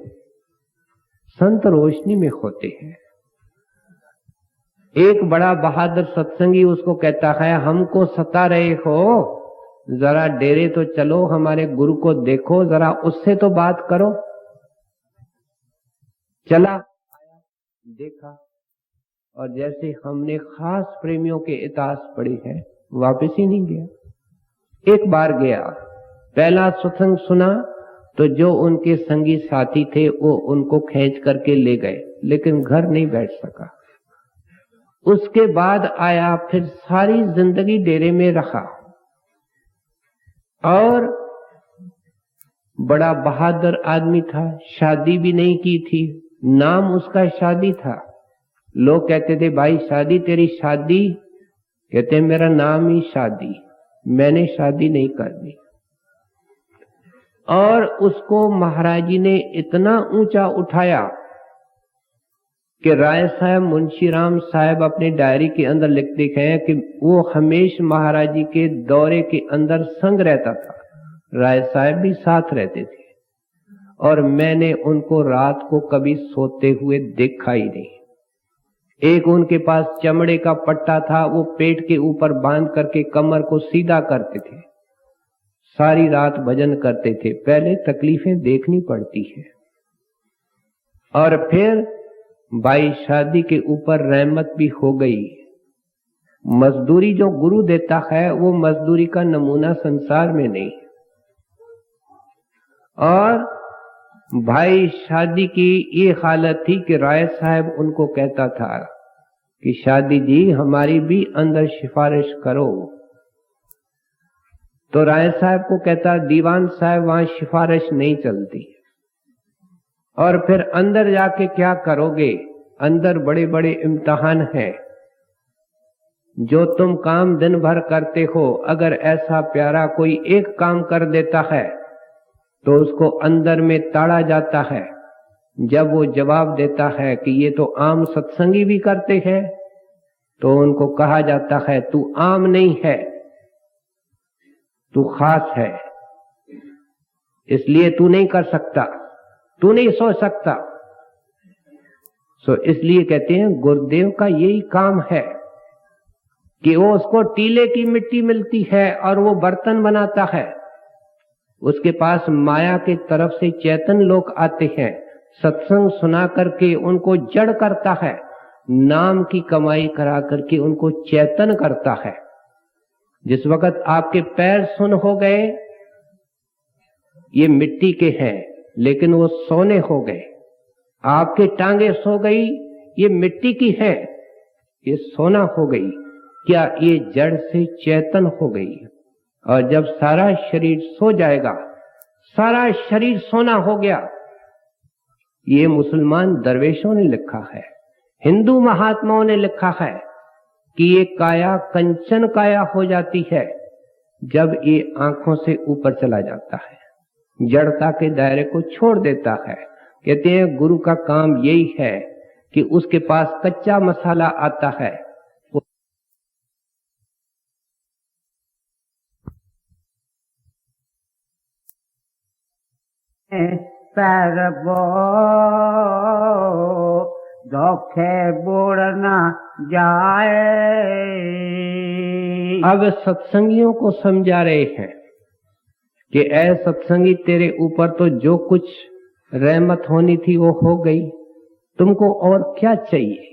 संत रोशनी में होते हैं। एक बड़ा बहादुर सत्संगी उसको कहता है हमको सता रहे हो, जरा डेरे तो चलो, हमारे गुरु को देखो, जरा उससे तो बात करो। चला आया, देखा, और जैसे हमने खास प्रेमियों के इतिहास पढ़े हैं, वापस ही नहीं गया। एक बार गया, पहला सत्संग सुना तो जो उनके संगी साथी थे वो उनको खींच करके ले गए, लेकिन घर नहीं बैठ सका। उसके बाद आया, फिर सारी जिंदगी डेरे में रहा और बड़ा बहादुर आदमी था, शादी भी नहीं की थी, नाम उसका शादी था। लोग कहते थे भाई शादी, तेरी शादी? कहते मेरा नाम ही शादी, मैंने शादी नहीं करनी। और उसको महाराज जी ने इतना ऊंचा उठाया कि राय साहब, मुंशीराम साहब अपने डायरी के अंदर लिखते हैं कि वो हमेशा महाराज जी के दौरे के अंदर संग रहता था, राय साहब भी साथ रहते थे, और मैंने उनको रात को कभी सोते हुए देखा ही नहीं। एक उनके पास चमड़े का पट्टा था, वो पेट के ऊपर बांध करके कमर को सीधा करते थे, सारी रात भजन करते थे। पहले तकलीफें देखनी पड़ती है, और फिर भाई शादी के ऊपर रहमत भी हो गई। मजदूरी जो गुरु देता है वो मजदूरी का नमूना संसार में नहीं। और भाई शादी की ये हालत थी कि राय साहब उनको कहता था कि शादी जी हमारी भी अंदर सिफारिश करो। तो राय साहब को कहता दीवान साहब वहां सिफारिश नहीं चलती। और फिर अंदर जाके क्या करोगे, अंदर बड़े बड़े इम्तिहान हैं। जो तुम काम दिन भर करते हो, अगर ऐसा प्यारा कोई एक काम कर देता है तो उसको अंदर में ताड़ा जाता है। जब वो जवाब देता है कि ये तो आम सत्संगी भी करते हैं, तो उनको कहा जाता है तू आम नहीं है, तू खास है, इसलिए तू नहीं कर सकता, तू नहीं सोच सकता। सो इसलिए कहते हैं गुरुदेव का यही काम है कि वो उसको टीले की मिट्टी मिलती है और वो बर्तन बनाता है। उसके पास माया के तरफ से चेतन लोग आते हैं, सत्संग सुना करके उनको जड़ करता है, नाम की कमाई करा करके उनको चेतन करता है। जिस वक्त आपके पैर सुन हो गए, ये मिट्टी के हैं लेकिन वो सोने हो गए, आपके टांगे सो गई, ये मिट्टी की है, ये सोना हो गई, क्या ये जड़ से चेतन हो गई। और जब सारा शरीर सो जाएगा, सारा शरीर सोना हो गया। ये मुसलमान दरवेशों ने लिखा है, हिंदू महात्माओं ने लिखा है कि ये काया कंचन काया हो जाती है जब ये आंखों से ऊपर चला जाता है, जड़ता के दायरे को छोड़ देता है। कहते हैं गुरु का काम यही है कि उसके पास कच्चा मसाला आता है, पैरबो धोखे बोड़ना जाए। अब सत्संगियों को समझा रहे हैं कि ऐ सत्संगी, तेरे ऊपर तो जो कुछ रहमत होनी थी वो हो गई, तुमको और क्या चाहिए।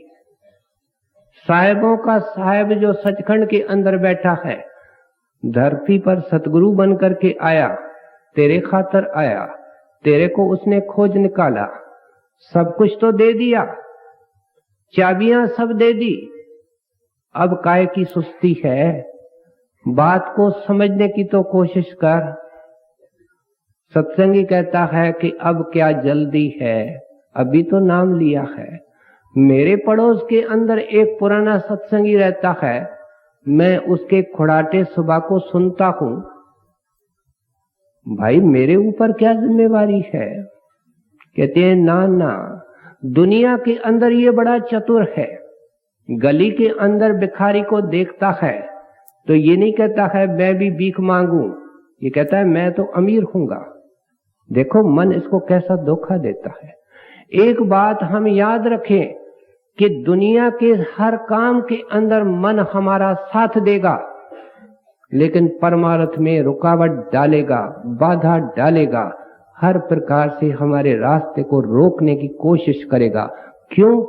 साहिबों का साहिब जो सचखंड के अंदर बैठा है, धरती पर सतगुरु बन करके आया, तेरे खातर आया, तेरे को उसने खोज निकाला, सब कुछ तो दे दिया, चाबियां सब दे दी। अब काय की सुस्ती है, बात को समझने की तो कोशिश कर। सत्संगी कहता है कि अब क्या जल्दी है, अभी तो नाम लिया है। मेरे पड़ोस के अंदर एक पुराना सत्संगी रहता है, मैं उसके खुड़ाटे सुबह को सुनता हूं। भाई मेरे ऊपर क्या जिम्मेवारी है। कहते हैं ना ना, दुनिया के अंदर ये बड़ा चतुर है, गली के अंदर भिखारी को देखता है तो ये नहीं कहता है मैं भी भीख मांगू, ये कहता है मैं तो अमीर हूंगा। देखो मन इसको कैसा धोखा देता है। एक बात हम याद रखें कि दुनिया के हर काम के अंदर मन हमारा साथ देगा, लेकिन परमार्थ में रुकावट डालेगा, बाधा डालेगा, हर प्रकार से हमारे रास्ते को रोकने की कोशिश करेगा। क्यों?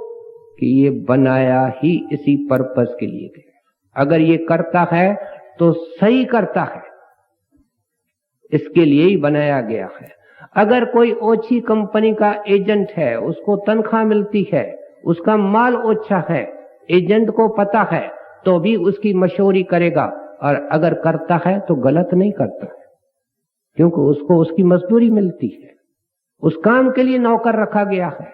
कि ये बनाया ही इसी पर्पस के लिए गया। अगर ये करता है तो सही करता है, इसके लिए ही बनाया गया है। अगर कोई ओछी कंपनी का एजेंट है, उसको तनख्वाह मिलती है, उसका माल ओछा है, एजेंट को पता है, तो भी उसकी मशहूरी करेगा, और अगर करता है तो गलत नहीं करता है, क्योंकि उसको उसकी मजदूरी मिलती है, उस काम के लिए नौकर रखा गया है।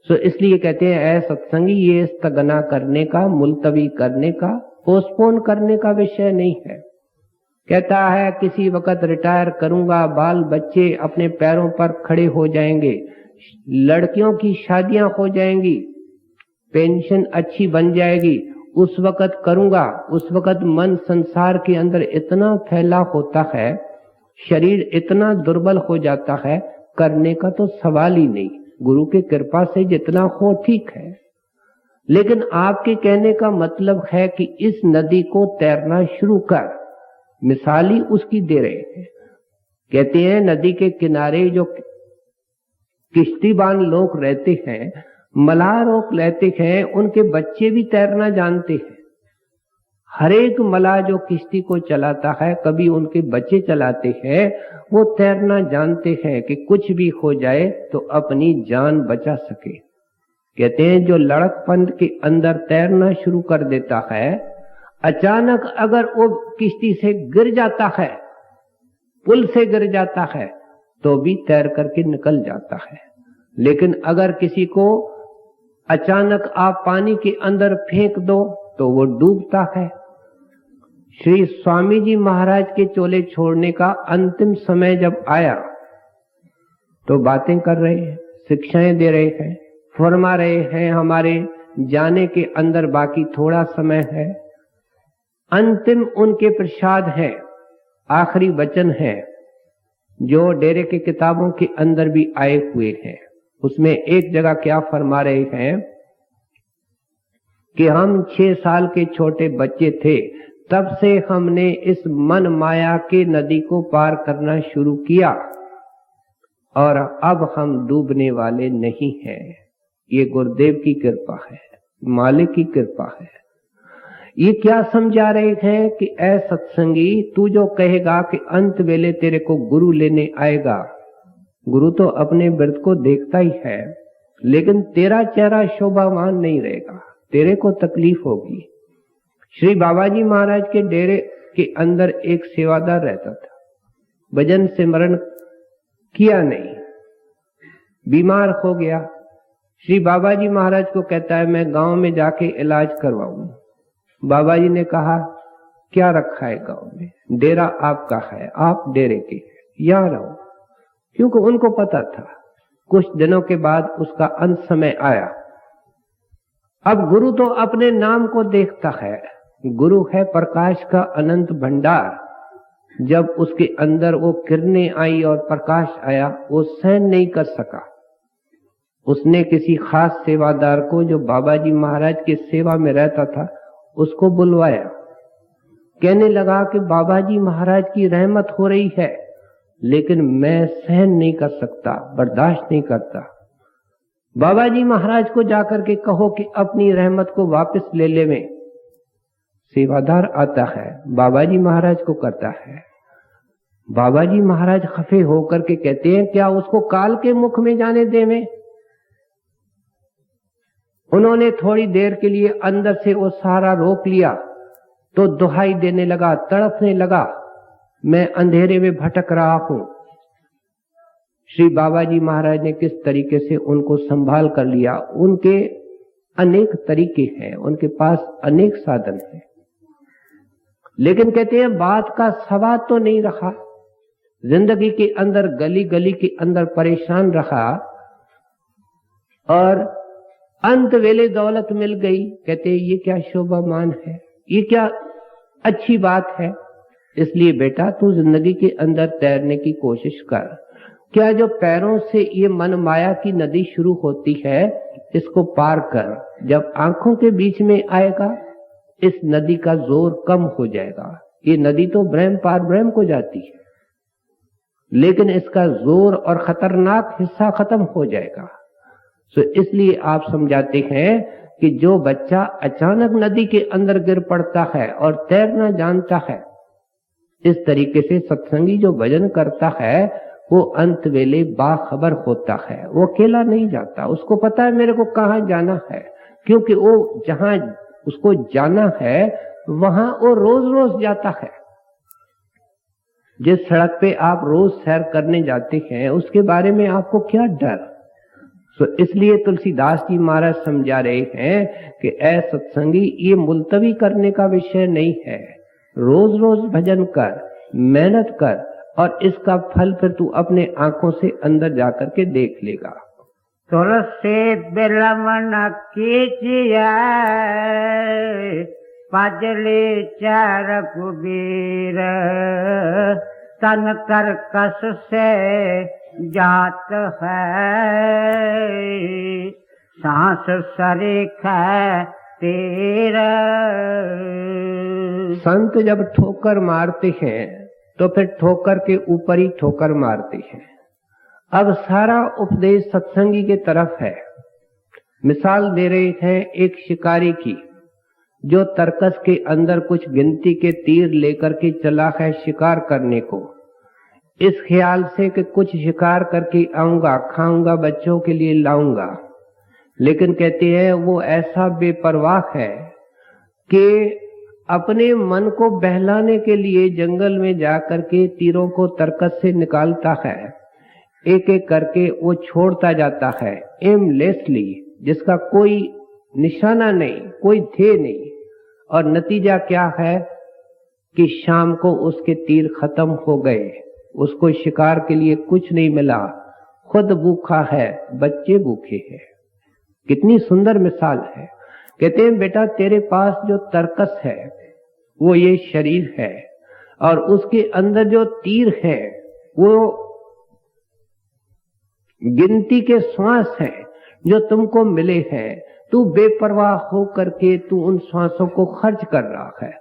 सो इसलिए कहते हैं ऐ सत्संगी, ये स्थगना करने का, मुलतवी करने का, पोस्टपोन करने का विषय नहीं है। कहता है किसी वक्त रिटायर करूंगा, बाल बच्चे अपने पैरों पर खड़े हो जाएंगे, लड़कियों की शादियां हो जाएंगी, पेंशन अच्छी बन जाएगी, उस वक्त करूंगा। उस वक्त मन संसार के अंदर इतना फैला होता है, शरीर इतना दुर्बल हो जाता है, करने का तो सवाल ही नहीं। गुरु की कृपा से जितना हो ठीक है, लेकिन आपके कहने का मतलब है कि इस नदी को तैरना शुरू कर। मिसाल ही उसकी दे रहे हैं। कहते हैं नदी के किनारे जो किश्तीबान लोग रहते हैं, मलाह लोग रहते हैं, उनके बच्चे भी तैरना जानते हैं। हर एक मलाह जो किश्ती को चलाता है, कभी उनके बच्चे चलाते हैं, वो तैरना जानते हैं कि कुछ भी हो जाए तो अपनी जान बचा सके। कहते हैं जो लड़कपन के अंदर तैरना शुरू कर देता है, अचानक अगर वो किश्ती से गिर जाता है, पुल से गिर जाता है, तो भी तैर करके निकल जाता है। लेकिन अगर किसी को अचानक आप पानी के अंदर फेंक दो तो वो डूबता है। श्री स्वामी जी महाराज के चोले छोड़ने का अंतिम समय जब आया तो बातें कर रहे हैं, शिक्षाएं दे रहे हैं, फरमा रहे हैं हमारे जाने के अंदर बाकी थोड़ा समय है। अंतिम उनके प्रसाद है, आखिरी वचन है जो डेरे के किताबों के अंदर भी आए हुए हैं। उसमें एक जगह क्या फरमा रहे हैं कि हम 6 साल के छोटे बच्चे थे, तब से हमने इस मन माया के नदी को पार करना शुरू किया और अब हम डूबने वाले नहीं हैं। ये गुरुदेव की कृपा है, मालिक की कृपा है। ये क्या समझा रहे हैं कि ऐ सत्संगी, तू जो कहेगा कि अंत वेले तेरे को गुरु लेने आएगा, गुरु तो अपने व्रत को देखता ही है, लेकिन तेरा चेहरा शोभावान नहीं रहेगा, तेरे को तकलीफ होगी। श्री बाबा जी महाराज के डेरे के अंदर एक सेवादार रहता था, भजन सिमरन किया नहीं, बीमार हो गया। श्री बाबा जी महाराज को कहता है मैं गांव में जाके इलाज करवाऊं। बाबा जी ने कहा क्या रखा है गांव में? डेरा आपका है, आप डेरे के यहाँ रहो। क्योंकि उनको पता था कुछ दिनों के बाद उसका अंत समय आया। अब गुरु तो अपने नाम को देखता है, गुरु है प्रकाश का अनंत भंडार। जब उसके अंदर वो किरणें आई और प्रकाश आया, वो सहन नहीं कर सका। उसने किसी खास सेवादार को जो बाबा जी महाराज की सेवा में रहता था उसको बुलवाया। कहने लगा कि बाबा जी महाराज की रहमत हो रही है लेकिन मैं सहन नहीं कर सकता, बर्दाश्त नहीं करता। बाबा जी महाराज को जाकर के कहो कि अपनी रहमत को वापस ले ले। में सेवादार आता है, बाबा जी महाराज को करता है। बाबा जी महाराज खफे होकर के कहते हैं क्या उसको काल के मुख में जाने देवें? उन्होंने थोड़ी देर के लिए अंदर से वो सारा रोक लिया तो दुहाई देने लगा, तड़पने लगा, मैं अंधेरे में भटक रहा हूं। श्री बाबा जी महाराज ने किस तरीके से उनको संभाल कर लिया। उनके अनेक तरीके हैं, उनके पास अनेक साधन हैं, लेकिन कहते हैं बात का सवाद तो नहीं रहा। जिंदगी के अंदर गली गली के अंदर परेशान रहा और अंत वेले दौलत मिल गई। कहते ये क्या शोभामान है, ये क्या अच्छी बात है। इसलिए बेटा तू जिंदगी के अंदर तैरने की कोशिश कर। क्या जो पैरों से ये मन माया की नदी शुरू होती है इसको पार कर। जब आंखों के बीच में आएगा इस नदी का जोर कम हो जाएगा। ये नदी तो ब्रह्म पार ब्रह्म को जाती है लेकिन इसका जोर और खतरनाक हिस्सा खत्म हो जाएगा। तो इसलिए आप समझाते हैं कि जो बच्चा अचानक नदी के अंदर गिर पड़ता है और तैरना जानता है, इस तरीके से सत्संगी जो भजन करता है वो अंत वेले बाखबर होता है। वो अकेला नहीं जाता, उसको पता है मेरे को कहाँ जाना है, क्योंकि वो जहां उसको जाना है वहां वो रोज रोज जाता है। जिस सड़क पे आप रोज सैर करने जाते हैं उसके बारे में आपको क्या डर। तो इसलिए तुलसीदास जी महाराज समझा रहे हैं कि ऐ सत्संगी ये मुलतवी करने का विषय नहीं है। रोज रोज भजन कर, मेहनत कर और इसका फल फिर तू अपने आंखों से अंदर जाकर के देख लेगा। तुलसी बिलमन कीजिए पजली चार कुबीर, तन कर्कश से जात है सांस सरीख तीर। संत जब ठोकर मारते हैं तो फिर ठोकर के ऊपर ही ठोकर मारते हैं। अब सारा उपदेश सत्संगी के तरफ है। मिसाल दे रहे हैं एक शिकारी की जो तरकस के अंदर कुछ गिनती के तीर लेकर के चला है शिकार करने को, इस ख्याल से कि कुछ शिकार करके आऊंगा, खाऊंगा, बच्चों के लिए लाऊंगा। लेकिन कहते हैं वो ऐसा बेपरवाह है कि अपने मन को बहलाने के लिए जंगल में जाकर के तीरों को तरकस से निकालता है। एक एक करके वो छोड़ता जाता है एमलेसली, जिसका कोई निशाना नहीं, कोई ध्येय नहीं। और नतीजा क्या है कि शाम को उसके तीर खत्म हो गए, उसको शिकार के लिए कुछ नहीं मिला, खुद भूखा है, बच्चे भूखे हैं। कितनी सुंदर मिसाल है। कहते हैं बेटा तेरे पास जो तरकस है वो ये शरीर है और उसके अंदर जो तीर है वो गिनती के श्वास हैं जो तुमको मिले हैं। तू बेपरवाह हो करके तू उन श्वासों को खर्च कर रहा है।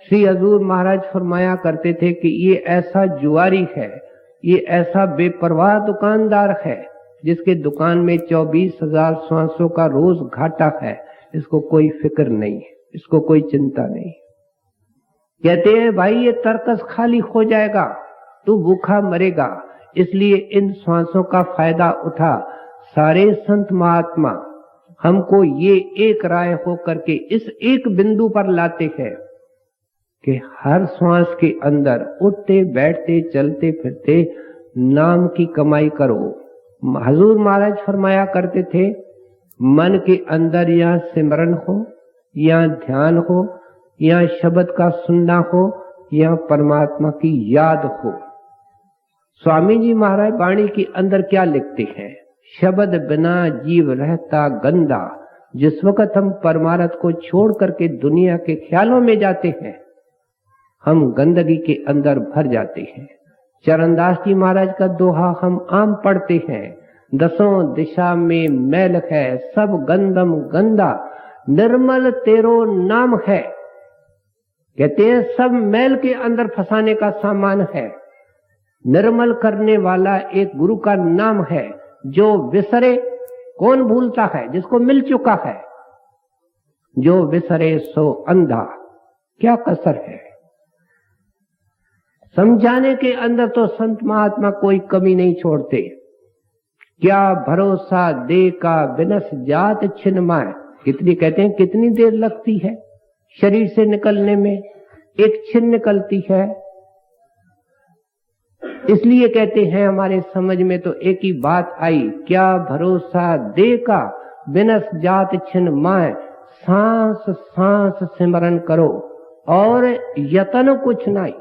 श्री हजूर महाराज फरमाया करते थे कि ये ऐसा जुआरी है, ये ऐसा बेपरवाह दुकानदार है जिसके दुकान में 24,000 श्वासों का रोज घाटा है। इसको कोई फिक्र नहीं, इसको कोई चिंता नहीं। कहते हैं भाई ये तरकस खाली हो जाएगा, तू भूखा मरेगा, इसलिए इन श्वासों का फायदा उठा। सारे संत महात्मा हमको ये एक राय हो करके इस एक बिंदु पर लाते हैं कि हर श्वास के अंदर उठते बैठते चलते फिरते नाम की कमाई करो। हजूर महाराज फरमाया करते थे, मन के अंदर या सिमरन हो, या ध्यान हो, या शब्द का सुनना हो, या परमात्मा की याद हो। स्वामी जी महाराज वाणी के अंदर क्या लिखते हैं, शब्द बिना जीव रहता गंदा। जिस वक्त हम परमार्थ को छोड़ करके दुनिया के ख्यालों में जाते हैं, हम गंदगी के अंदर भर जाते हैं। चरणदास जी महाराज का दोहा हम आम पढ़ते हैं, दसों दिशा में मैल है, सब गंदम गंदा, निर्मल तेरो नाम है। कहते हैं सब मैल के अंदर फंसाने का सामान है, निर्मल करने वाला एक गुरु का नाम है। जो विसरे कौन भूलता है, जिसको मिल चुका है। जो विसरे सो अंधा, क्या कसर है। समझाने के अंदर तो संत महात्मा कोई कमी नहीं छोड़ते। क्या भरोसा दे का बिनस जात छिन्माय। कितनी कहते हैं कितनी देर लगती है शरीर से निकलने में, एक छिन निकलती है। इसलिए कहते हैं हमारे समझ में तो एक ही बात आई, क्या भरोसा दे का बिनस जात छिन्माय। सांस सांस सिमरन करो और यतन कुछ नहीं।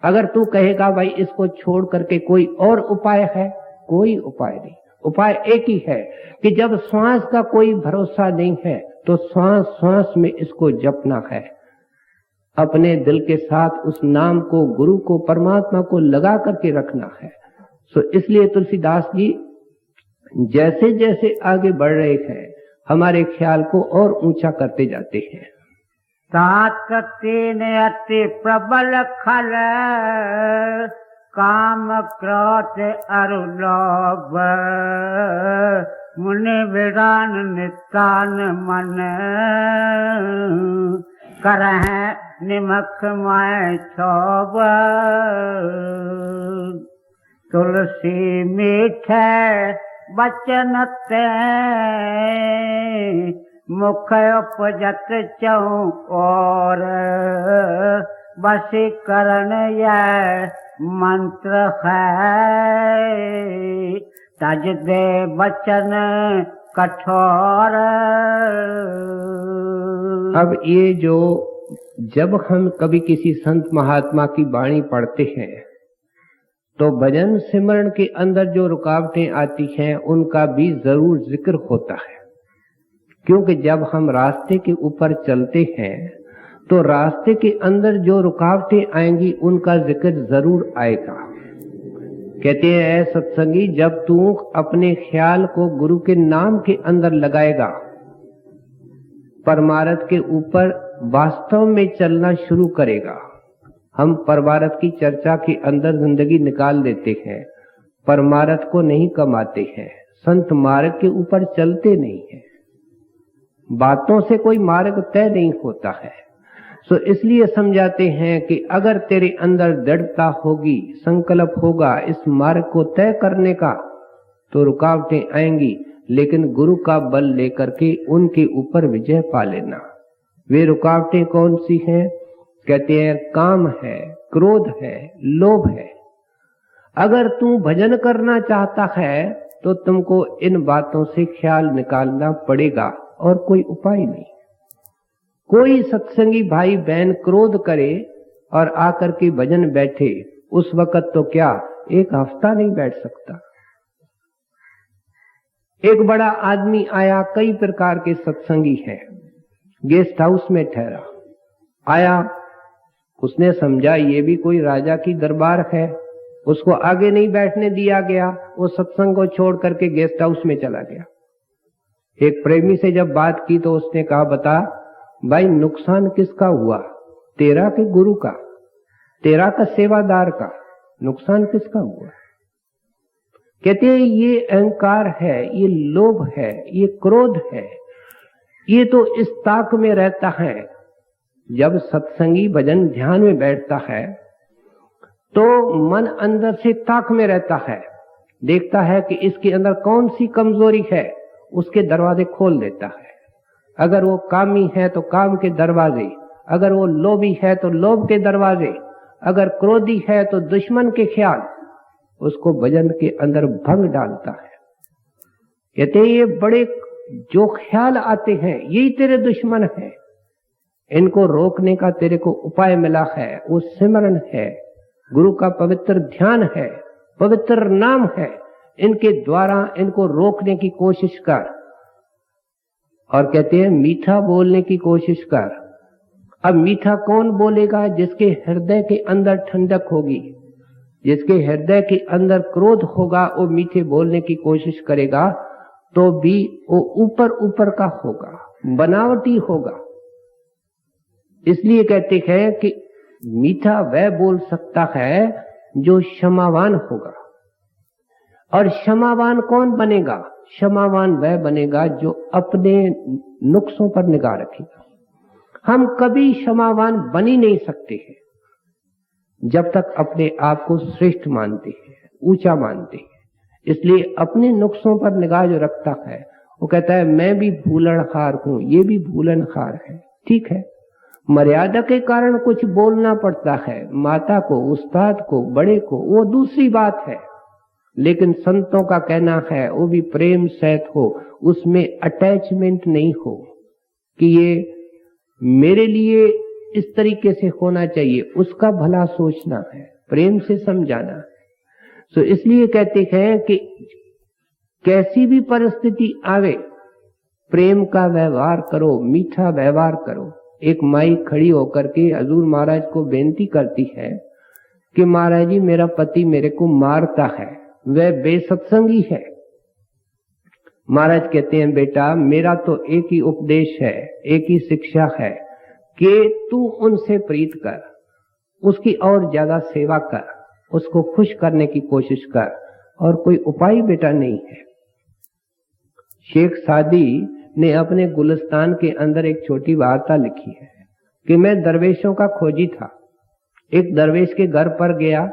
अगर तू कहेगा भाई इसको छोड़ करके कोई और उपाय है, कोई उपाय नहीं। उपाय एक ही है कि जब श्वास का कोई भरोसा नहीं है तो श्वास श्वास में इसको जपना है। अपने दिल के साथ उस नाम को, गुरु को, परमात्मा को लगा करके रखना है। सो इसलिए तुलसीदास जी जैसे जैसे आगे बढ़ रहे हैं हमारे ख्याल को और ऊंचा करते जाते हैं। ताकतीन अति प्रबल खल, काम क्रोध अरु लोभ, मुनि विरान नितान मन, करह निमख माय क्षोभ। तुलसी मीठे बचन ते, मुख उपजत चहु और, वशीकरण यह मंत्र है, तज दे बचन कठोर। अब ये जो जब हम कभी किसी संत महात्मा की वाणी पढ़ते हैं तो भजन सिमरण के अंदर जो रुकावटें आती हैं उनका भी जरूर जिक्र होता है। क्योंकि जब हम रास्ते के ऊपर चलते हैं तो रास्ते के अंदर जो रुकावटें आएंगी उनका जिक्र जरूर आएगा। कहते हैं सत्संगी, जब तू अपने ख्याल को गुरु के नाम के अंदर लगाएगा, परमार्थ के ऊपर वास्तव में चलना शुरू करेगा। हम परमार्थ की चर्चा के अंदर जिंदगी निकाल देते हैं, परमार्थ को नहीं कमाते हैं, संत मार्ग के ऊपर चलते नहीं हैं। बातों से कोई मार्ग तय नहीं होता है। सो इसलिए समझाते हैं कि अगर तेरे अंदर दृढ़ता होगी, संकल्प होगा इस मार्ग को तय करने का, तो रुकावटें आएंगी, लेकिन गुरु का बल लेकर के उनके ऊपर विजय पा लेना। वे रुकावटें कौन सी हैं? कहते हैं काम है, क्रोध है, लोभ है। अगर तू भजन करना चाहता है तो तुमको इन बातों से ख्याल निकालना पड़ेगा और कोई उपाय नहीं। कोई सत्संगी भाई बहन क्रोध करे और आकर के भजन बैठे, उस वक्त तो क्या एक हफ्ता नहीं बैठ सकता। एक बड़ा आदमी आया, कई प्रकार के सत्संगी हैं, गेस्ट हाउस में ठहरा, आया, उसने समझा ये भी कोई राजा की दरबार है, उसको आगे नहीं बैठने दिया गया, वो सत्संग को छोड़ करके गेस्ट हाउस में चला गया। एक प्रेमी से जब बात की तो उसने कहा, बता भाई नुकसान किसका हुआ, तेरा के गुरु का, तेरा का सेवादार का, नुकसान किसका हुआ? कहते हैं ये अहंकार है, ये लोभ है, ये क्रोध है, ये तो इस ताक में रहता है। जब सत्संगी भजन ध्यान में बैठता है तो मन अंदर से ताक में रहता है, देखता है कि इसके अंदर कौन सी कमजोरी है, उसके दरवाजे खोल देता है। अगर वो कामी है तो काम के दरवाजे, अगर वो लोभी है तो लोभ के दरवाजे, अगर क्रोधी है तो दुश्मन के ख्याल उसको भजन के अंदर भंग डालता है। कहते ये बड़े जो ख्याल आते हैं यही तेरे दुश्मन है, इनको रोकने का तेरे को उपाय मिला है, वो सिमरन है, गुरु का पवित्र ध्यान है, पवित्र नाम है, इनके द्वारा इनको रोकने की कोशिश कर। और कहते हैं मीठा बोलने की कोशिश कर। अब मीठा कौन बोलेगा? जिसके हृदय के अंदर ठंडक होगी, जिसके हृदय के अंदर क्रोध होगा वो मीठे बोलने की कोशिश करेगा तो भी वो ऊपर ऊपर का होगा, बनावटी होगा। इसलिए कहते हैं कि मीठा वह बोल सकता है जो क्षमावान होगा। और क्षमावान कौन बनेगा? क्षमावान वह बनेगा जो अपने नुक्सों पर निगाह रखेगा। हम कभी क्षमावान बन ही नहीं सकते हैं जब तक अपने आप को श्रेष्ठ मानते हैं, ऊंचा मानते हैं। इसलिए अपने नुक्सों पर निगाह जो रखता है वो कहता है मैं भी भूलनहार हूं, ये भी भूलनहार है। ठीक है, मर्यादा के कारण कुछ बोलना पड़ता है, माता को, उस्ताद को, बड़े को, वो दूसरी बात है। लेकिन संतों का कहना है वो भी प्रेम सहित हो, उसमें अटैचमेंट नहीं हो कि ये मेरे लिए इस तरीके से होना चाहिए, उसका भला सोचना है, प्रेम से समझाना है। तो इसलिए कहते हैं कि कैसी भी परिस्थिति आवे प्रेम का व्यवहार करो, मीठा व्यवहार करो। एक माई खड़ी होकर के हजूर महाराज को बेनती करती है कि महाराज जी मेरा पति मेरे को मारता है, वह बेसत्संगी है। महाराज कहते हैं बेटा मेरा तो एक ही उपदेश है, एक ही शिक्षा है कि तू उनसे प्रीत कर, उसकी और ज्यादा सेवा कर, उसको खुश करने की कोशिश कर, और कोई उपाय बेटा नहीं है। शेख सादी ने अपने गुलिस्तान के अंदर एक छोटी वार्ता लिखी है कि मैं दरवेशों का खोजी था। एक दरवेश के घर पर गया,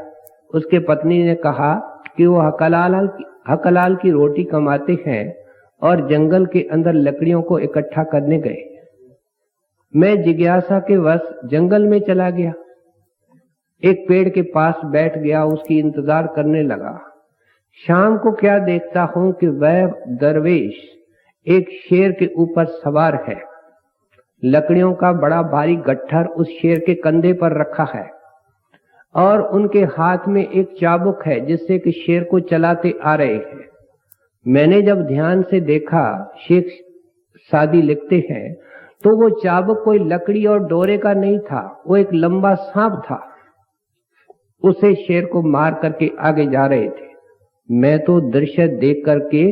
उसके पत्नी ने कहा कि वो हकलाल की रोटी कमाते हैं और जंगल के अंदर लकड़ियों को इकट्ठा करने गए। मैं जिज्ञासा के वश जंगल में चला गया, एक पेड़ के पास बैठ गया, उसकी इंतजार करने लगा। शाम को क्या देखता हूं कि वह दरवेश एक शेर के ऊपर सवार है, लकड़ियों का बड़ा भारी गट्ठर उस शेर के कंधे पर रखा है और उनके हाथ में एक चाबुक है जिससे कि शेर को चलाते आ रहे हैं। मैंने जब ध्यान से देखा, शेख सादी लिखते हैं, तो वो चाबुक कोई लकड़ी और डोरे का नहीं था, वो एक लंबा सांप था। उसे शेर को मार करके आगे जा रहे थे। मैं तो दृश्य देख करके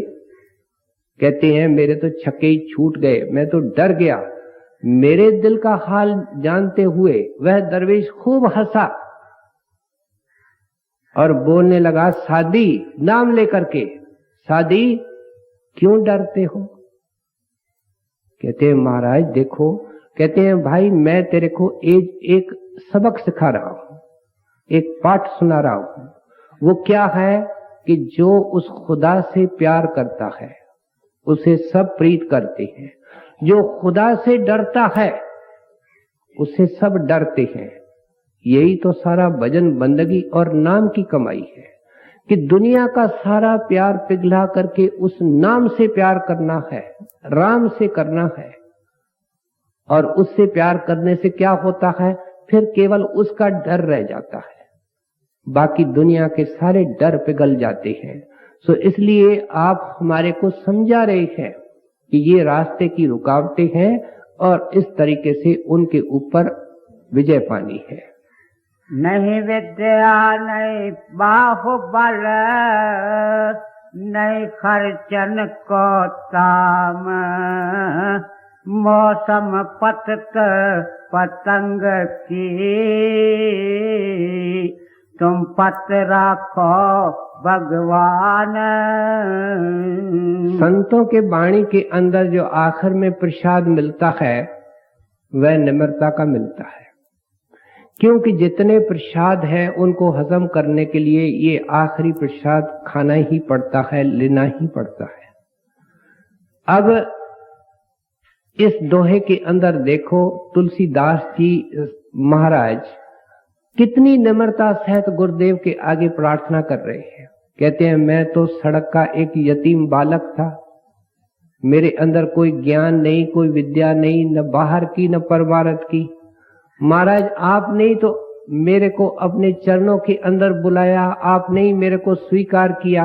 कहते हैं मेरे तो छक्के ही छूट गए, मैं तो डर गया। मेरे दिल का हाल जानते हुए वह दरवेश खूब हंसा और बोलने लगा, सादी, नाम लेकर के, सादी क्यों डरते हो? कहते हैं महाराज देखो, कहते हैं भाई मैं तेरे को एक सबक सिखा रहा हूं, एक पाठ सुना रहा हूं। वो क्या है कि जो उस खुदा से प्यार करता है उसे सब प्रीत करते हैं, जो खुदा से डरता है उसे सब डरते हैं। यही तो सारा भजन बंदगी और नाम की कमाई है कि दुनिया का सारा प्यार पिघला करके उस नाम से प्यार करना है, राम से करना है। और उससे प्यार करने से क्या होता है? फिर केवल उसका डर रह जाता है, बाकी दुनिया के सारे डर पिघल जाते हैं। सो इसलिए आप हमारे को समझा रहे हैं कि ये रास्ते की रुकावटें हैं और इस तरीके से उनके ऊपर विजय पानी है। नहीं विद्या नहीं बाहुबल, नहीं खर्चन को ताम, मौसम पतत पतंग की, तुम पत राखो भगवान। संतों के वाणी के अंदर जो आखिर में प्रसाद मिलता है वह निम्रता का मिलता है, क्योंकि जितने प्रसाद हैं उनको हजम करने के लिए ये आखिरी प्रसाद खाना ही पड़ता है, लेना ही पड़ता है। अब इस दोहे के अंदर देखो तुलसीदास जी महाराज कितनी निम्रता सहित गुरुदेव के आगे प्रार्थना कर रहे हैं। कहते हैं मैं तो सड़क का एक यतीम बालक था, मेरे अंदर कोई ज्ञान नहीं, कोई विद्या नहीं, न बाहर की न परमारथ की। महाराज आपने ही तो मेरे को अपने चरणों के अंदर बुलाया, आपने ही मेरे को स्वीकार किया।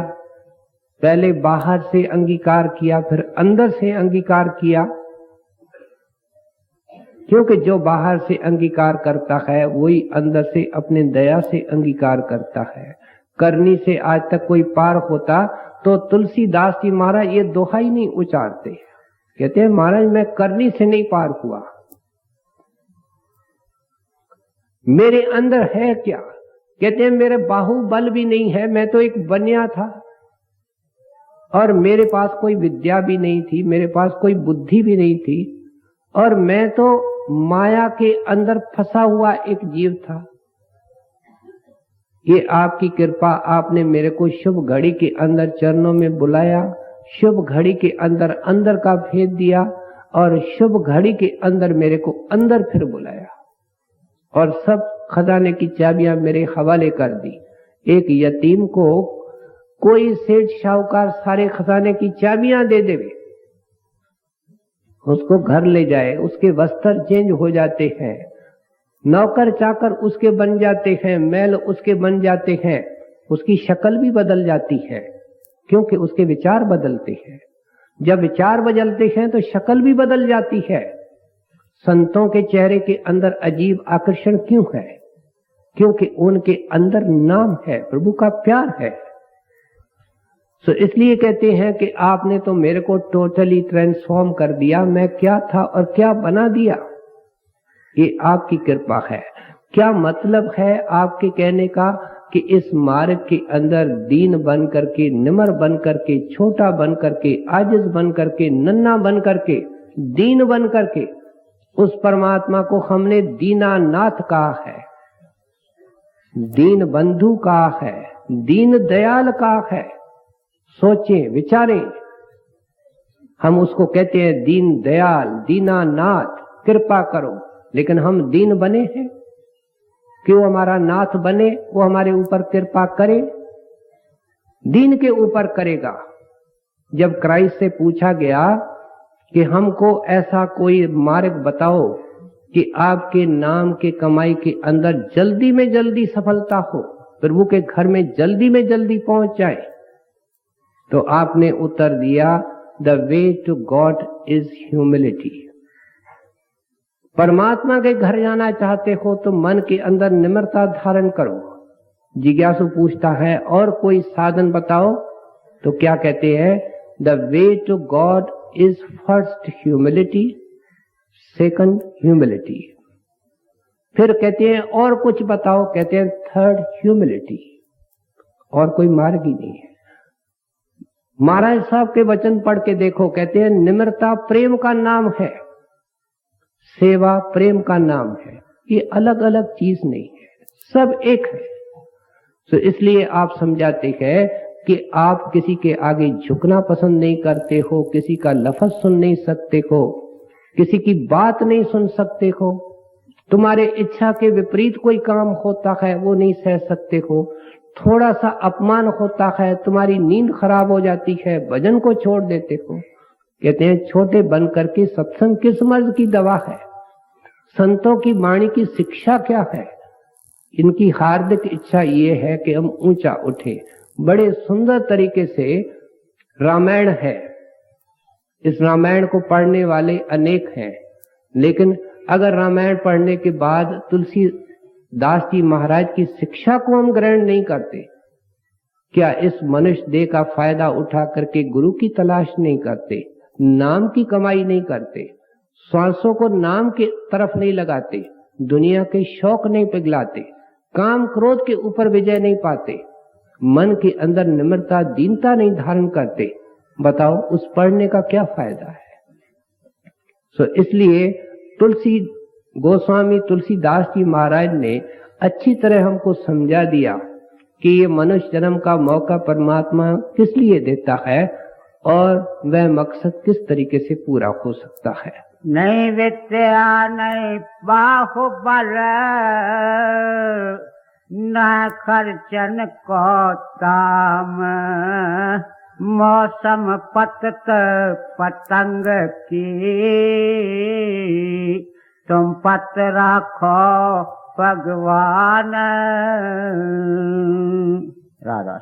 पहले बाहर से अंगीकार किया, फिर अंदर से अंगीकार किया, क्योंकि जो बाहर से अंगीकार करता है वही अंदर से अपने दया से अंगीकार करता है। करनी से आज तक कोई पार होता तो तुलसीदास जी महाराज ये दोहा ही नहीं उचारते। कहते हैं महाराज मैं करनी से नहीं पार हुआ, मेरे अंदर है क्या। कहते हैं मेरे बाहुबल भी नहीं है, मैं तो एक बनिया था और मेरे पास कोई विद्या भी नहीं थी, मेरे पास कोई बुद्धि भी नहीं थी, और मैं तो माया के अंदर फंसा हुआ एक जीव था। ये आपकी कृपा, आपने मेरे को शुभ घड़ी के अंदर चरणों में बुलाया, शुभ घड़ी के अंदर अंदर का भेद दिया, और शुभ घड़ी के अंदर मेरे को अंदर फिर बुलाया और सब खजाने की चाबियां मेरे हवाले कर दी। एक यतीम को कोई सेठ शाहूकार सारे खजाने की चाबियां दे देवे, उसको घर ले जाए, उसके वस्त्र चेंज हो जाते हैं, नौकर चाकर उसके बन जाते हैं, मैल उसके बन जाते हैं, उसकी शक्ल भी बदल जाती है, क्योंकि उसके विचार बदलते हैं। जब विचार बदलते हैं तो शक्ल भी बदल जाती है। संतों के चेहरे के अंदर अजीब आकर्षण क्यों है? क्योंकि उनके अंदर नाम है, प्रभु का प्यार है। सो इसलिए कहते हैं कि आपने तो मेरे को टोटली ट्रांसफॉर्म कर दिया। मैं क्या था और क्या बना दिया, ये आपकी कृपा है। क्या मतलब है आपके कहने का कि इस मार्ग के अंदर दीन बन करके, निमर बन करके, छोटा बन करके, आजिज बन करके, नन्हा बन करके, दीन बन करके उस परमात्मा को हमने दीनानाथ कहा है, दीन बंधु कहा है, दीन दयाल कहा है। सोचें विचारें, हम उसको कहते हैं दीन दयाल, दीनानाथ, कृपा करो, लेकिन हम दीन बने हैं कि वो हमारा नाथ बने, वो हमारे ऊपर कृपा करे। दीन के ऊपर करेगा। जब क्राइस्ट से पूछा गया कि हमको ऐसा कोई मार्ग बताओ कि आपके नाम के कमाई के अंदर जल्दी में जल्दी सफलता हो, प्रभु के घर में जल्दी पहुंच जाए, तो आपने उत्तर दिया the way to God is humility. परमात्मा के घर जाना चाहते हो तो मन के अंदर निम्रता धारण करो। जिज्ञासु पूछता है और कोई साधन बताओ, तो क्या कहते हैं? The way to God is first humility, second humility. फिर कहते हैं और कुछ बताओ, कहते हैं थर्ड ह्यूमिलिटी। और कोई मार्ग ही नहीं है। महाराज साहब के वचन पढ़ के देखो, कहते हैं निम्रता प्रेम का नाम है, सेवा प्रेम का नाम है। ये अलग अलग चीज नहीं है, सब एक है। तो इसलिए आप समझाते हैं कि आप किसी के आगे झुकना पसंद नहीं करते हो, किसी का लफ्ज सुन नहीं सकते हो, किसी की बात नहीं सुन सकते हो, तुम्हारे इच्छा के विपरीत कोई काम होता है वो नहीं सह सकते हो, थोड़ा सा अपमान होता है, तुम्हारी नींद खराब हो जाती है, भजन को छोड़ देते हो। कहते हैं छोटे बन करके सत्संग किस मर्ज की दवा है? संतों की वाणी की शिक्षा क्या है? इनकी हार्दिक इच्छा ये है कि हम ऊंचा उठे। बड़े सुंदर तरीके से रामायण है, इस रामायण को पढ़ने वाले अनेक हैं, लेकिन अगर रामायण पढ़ने के बाद तुलसीदास जी महाराज की शिक्षा को हम ग्रहण नहीं करते, क्या इस मनुष्य देह का फायदा उठा करके गुरु की तलाश नहीं करते, नाम की कमाई नहीं करते, श्वासों को नाम के तरफ नहीं लगाते, दुनिया के शौक नहीं पिघलाते, काम क्रोध के ऊपर विजय नहीं पाते, मन के अंदर निम्रता दीनता नहीं धारण करते, बताओ उस पढ़ने का क्या फायदा है? इसलिए गोस्वामी तुलसीदास जी महाराज ने अच्छी तरह हमको समझा दिया कि ये मनुष्य जन्म का मौका परमात्मा किस लिए देता है और वह मकसद किस तरीके से पूरा हो सकता है। नहीं विद्या नहीं बाहुबल, न खर्चन को ताम, मौसम पतत पतंग की, तुम पत राखो भगवान। राधा।